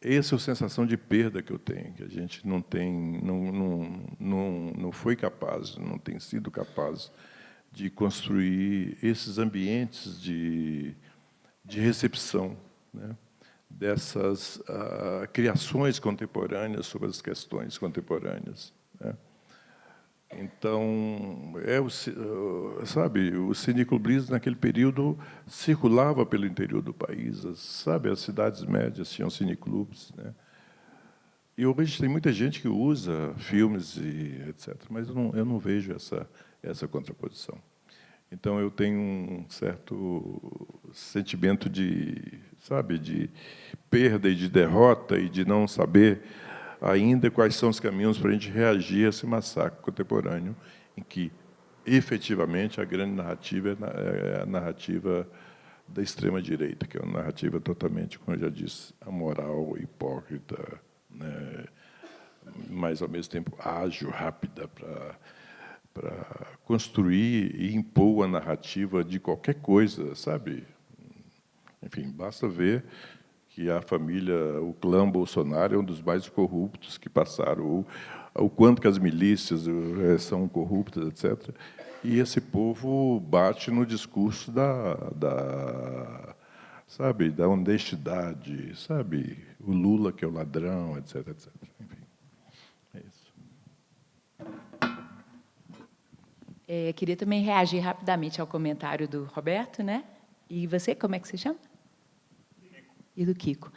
essa é a sensação de perda que eu tenho, que a gente não foi capaz, não tem sido capaz de construir esses ambientes de recepção, né, dessas criações contemporâneas sobre as questões contemporâneas, né? Então, o cineclubismo, naquele período, circulava pelo interior do país. As cidades médias tinham cineclubes, né? E hoje tem muita gente que usa filmes e etc., mas eu não vejo essa contraposição. Então, eu tenho um certo sentimento de perda e de derrota e de não saber ainda quais são os caminhos para a gente reagir a esse massacre contemporâneo, em que, efetivamente, a grande narrativa é a narrativa da extrema-direita, que é uma narrativa totalmente, como eu já disse, amoral, hipócrita, né, mas, ao mesmo tempo, ágil, rápida, para construir e impor a narrativa de qualquer coisa, sabe? Enfim, basta ver que a família, o clã Bolsonaro é um dos mais corruptos que passaram, o quanto que as milícias são corruptas, etc. E esse povo bate no discurso da honestidade, sabe? O Lula, que é o ladrão, etc., etc. Enfim, é isso. Queria também reagir rapidamente ao comentário do Roberto, né? E você, como é que se chama? E do Kiko.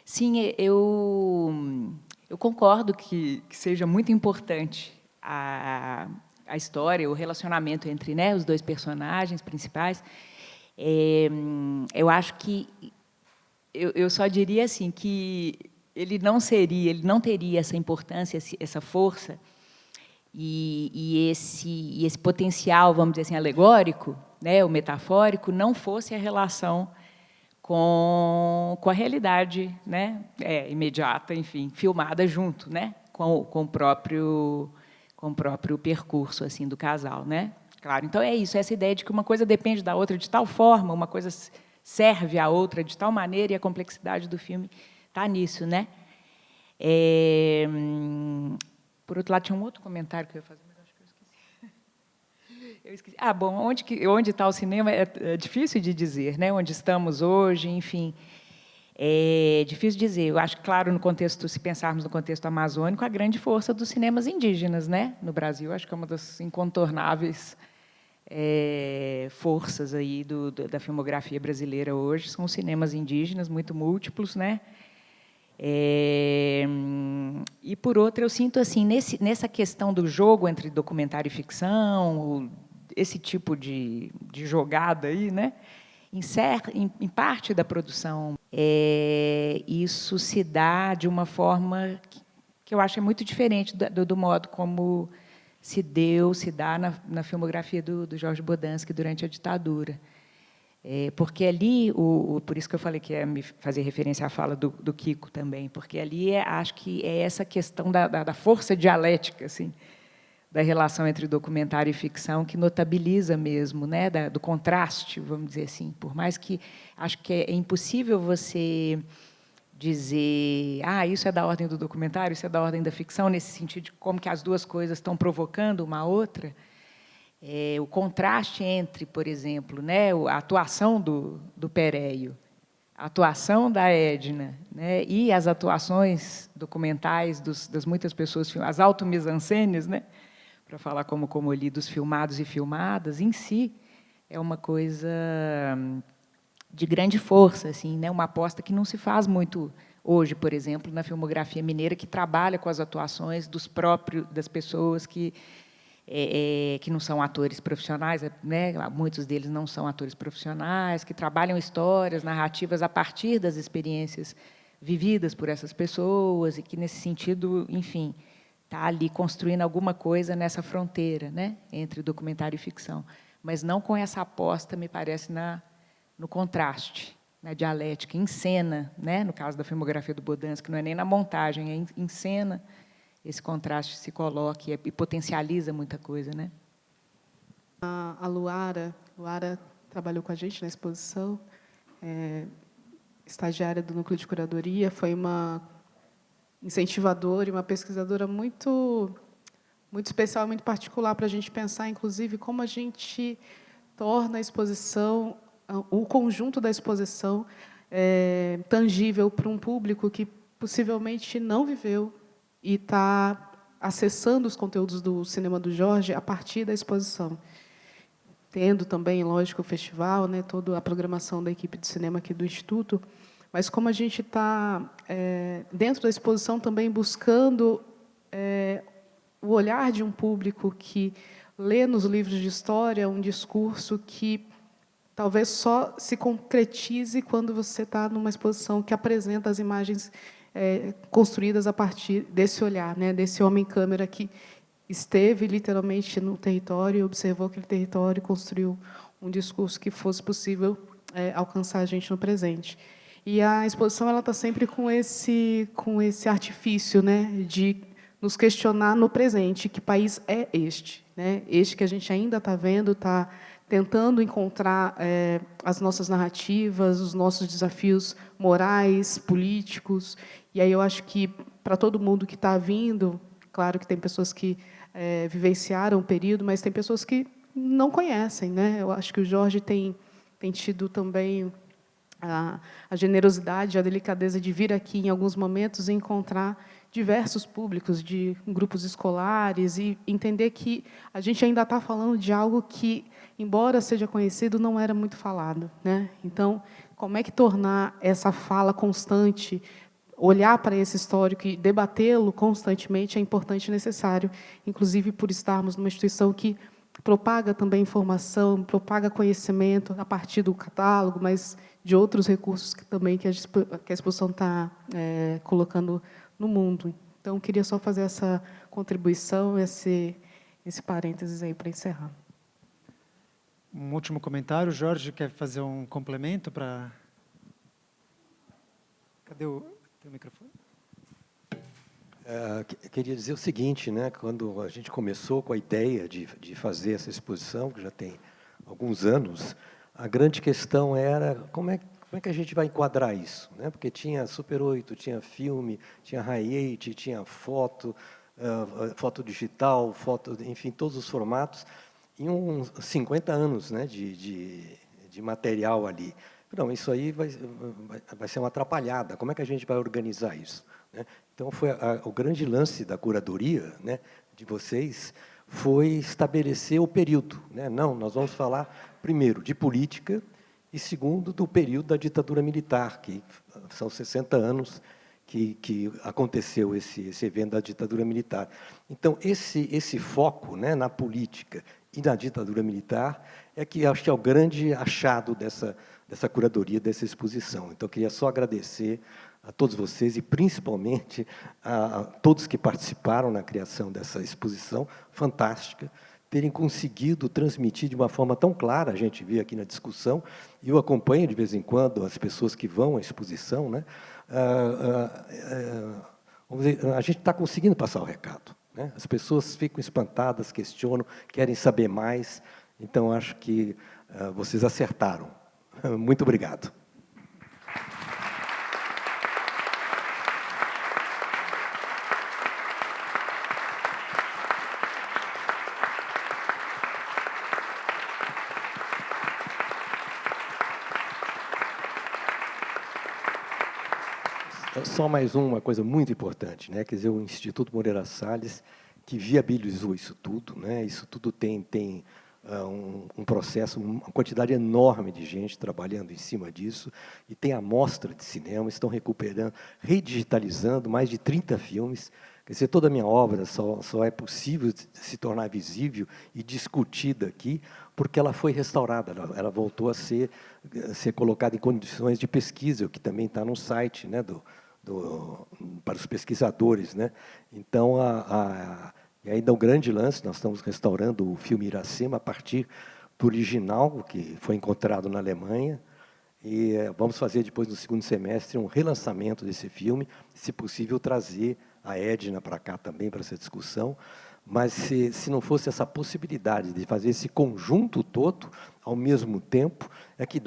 Sim, eu concordo que seja muito importante a história, o relacionamento entre, né, os dois personagens principais. Eu acho que eu só diria assim que ele não teria essa importância, essa força e esse potencial, vamos dizer assim, alegórico, né, o metafórico, não fosse a relação com a realidade, né, imediata, enfim, filmada junto, né, com o próprio percurso assim do casal, né? Claro, então é isso, essa ideia de que uma coisa depende da outra de tal forma, uma coisa serve à outra de tal maneira, e a complexidade do filme está nisso, né? Por outro lado, tinha um outro comentário que eu ia fazer, mas acho que eu esqueci. Ah, bom, onde está o cinema é difícil de dizer, né? Onde estamos hoje, enfim. É difícil dizer. Eu acho que, claro, no contexto, se pensarmos no contexto amazônico, a grande força dos cinemas indígenas, né? No Brasil, acho que é uma das incontornáveis forças aí da filmografia brasileira hoje, são os cinemas indígenas, muito múltiplos, né? E, por outra, eu sinto assim, nessa questão do jogo entre documentário e ficção, esse tipo de jogada aí, né? Em parte da produção, isso se dá de uma forma que eu acho é muito diferente do modo como se dá na filmografia do Jorge Bodansky durante a ditadura. Porque ali, por isso que eu falei que é me fazer referência à fala do Kiko também, porque ali acho que é essa questão da força dialética, assim, da relação entre documentário e ficção que notabiliza mesmo, né, do contraste, vamos dizer assim. Por mais que acho que é impossível você dizer, isso é da ordem do documentário, isso é da ordem da ficção, nesse sentido de como que as duas coisas estão provocando uma a outra. O contraste entre, por exemplo, né, a atuação do Péreio, a atuação da Edna, né, e as atuações documentais das muitas pessoas, as auto-mise-en-scènes, né, para falar como ali dos filmados e filmadas, em si, é uma coisa de grande força, assim, né, uma aposta que não se faz muito hoje, por exemplo, na filmografia mineira, que trabalha com as atuações das pessoas que não são atores profissionais, né? Muitos deles não são atores profissionais, que trabalham histórias, narrativas a partir das experiências vividas por essas pessoas e que, nesse sentido, enfim, está ali construindo alguma coisa nessa fronteira, né, entre documentário e ficção, mas não com essa aposta, me parece, no contraste, na dialética, em cena, né, no caso da filmografia do Bodansky, não é nem na montagem, é em cena, esse contraste se coloca e potencializa muita coisa, né? A Luara trabalhou com a gente na exposição, estagiária do Núcleo de Curadoria, foi uma incentivadora e uma pesquisadora muito especial, muito particular para a gente pensar, inclusive, como a gente torna a exposição, o conjunto da exposição, tangível para um público que possivelmente não viveu e está acessando os conteúdos do cinema do Jorge a partir da exposição. Tendo também, lógico, o festival, né, toda a programação da equipe de cinema aqui do Instituto, mas como a gente está, dentro da exposição, também buscando o olhar de um público que lê nos livros de história um discurso que talvez só se concretize quando você está numa exposição que apresenta as imagens construídas a partir desse olhar, né, desse homem-câmera que esteve literalmente no território, observou aquele território e construiu um discurso que fosse possível alcançar a gente no presente. E a exposição ela está sempre com esse artifício, né, de nos questionar no presente, que país é este, né? Este que a gente ainda está vendo, está tentando encontrar as nossas narrativas, os nossos desafios morais, políticos. E aí eu acho que, para todo mundo que está vindo, claro que tem pessoas que vivenciaram o período, mas tem pessoas que não conhecem, né? Eu acho que o Jorge tem tido também a generosidade, a delicadeza de vir aqui, em alguns momentos, e encontrar diversos públicos, de grupos escolares, e entender que a gente ainda está falando de algo que, embora seja conhecido, não era muito falado, né? Então, como é que tornar essa fala constante, olhar para esse histórico e debatê-lo constantemente é importante e necessário, inclusive por estarmos numa instituição que propaga também informação, propaga conhecimento a partir do catálogo, mas de outros recursos que a exposição está colocando no mundo. Então, queria só fazer essa contribuição, esse parênteses aí para encerrar. Um último comentário. Jorge quer fazer um complemento para... Cadê o teu microfone? Queria dizer o seguinte, né? Quando a gente começou com a ideia de fazer essa exposição, que já tem alguns anos, a grande questão era como é que a gente vai enquadrar isso, né? Porque tinha Super 8, tinha filme, tinha Hi8, tinha foto, foto digital, foto, enfim, todos os formatos, em uns 50 anos, né, de material ali. Não, isso aí vai ser uma atrapalhada. Como é que a gente vai organizar isso, né? Então, o grande lance da curadoria, né, de vocês, foi estabelecer o período, né? Não, nós vamos falar, primeiro, de política, e, segundo, do período da ditadura militar, que são 60 anos que aconteceu esse evento da ditadura militar. Então, esse foco, né, na política e na ditadura militar é que acho que é o grande achado dessa curadoria, dessa exposição. Então, eu queria só agradecer a todos vocês e, principalmente, a todos que participaram na criação dessa exposição fantástica, terem conseguido transmitir de uma forma tão clara, a gente vê aqui na discussão, e eu acompanho de vez em quando as pessoas que vão à exposição, né? Vamos dizer, a gente está conseguindo passar o recado, né? As pessoas ficam espantadas, questionam, querem saber mais, então acho que vocês acertaram. Muito obrigado. Só mais uma coisa muito importante, né? Quer dizer, o Instituto Moreira Salles, que viabilizou isso tudo, né? Isso tudo tem um processo, uma quantidade enorme de gente trabalhando em cima disso, e tem a mostra de cinema, estão recuperando, redigitalizando mais de 30 filmes. Quer dizer, toda a minha obra só é possível se tornar visível e discutida aqui porque ela foi restaurada, ela voltou a ser colocada em condições de pesquisa, o que também está no site, né, para os pesquisadores, né? Então, e ainda um grande lance, nós estamos restaurando o filme Iracema a partir do original, que foi encontrado na Alemanha, e vamos fazer depois, no segundo semestre, um relançamento desse filme, se possível, trazer a Edna para cá também, para essa discussão, mas se não fosse essa possibilidade de fazer esse conjunto todo, ao mesmo tempo, é que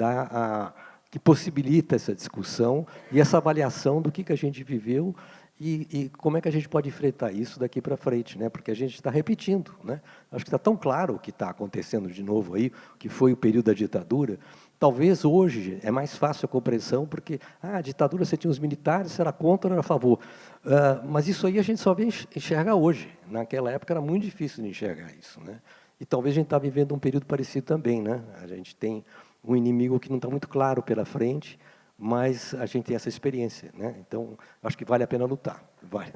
que possibilita essa discussão e essa avaliação do que a gente viveu e como é que a gente pode enfrentar isso daqui para frente, né? Porque a gente está repetindo, né? Acho que está tão claro o que está acontecendo de novo aí, que foi o período da ditadura. Talvez hoje é mais fácil a compreensão, porque a ditadura, você tinha os militares, você era contra ou era a favor. Mas isso aí a gente só vê enxergar hoje. Naquela época era muito difícil de enxergar isso, né? E talvez a gente está vivendo um período parecido também, né? A gente tem um inimigo que não está muito claro pela frente, mas a gente tem essa experiência, né? Então, acho que vale a pena lutar. Vale.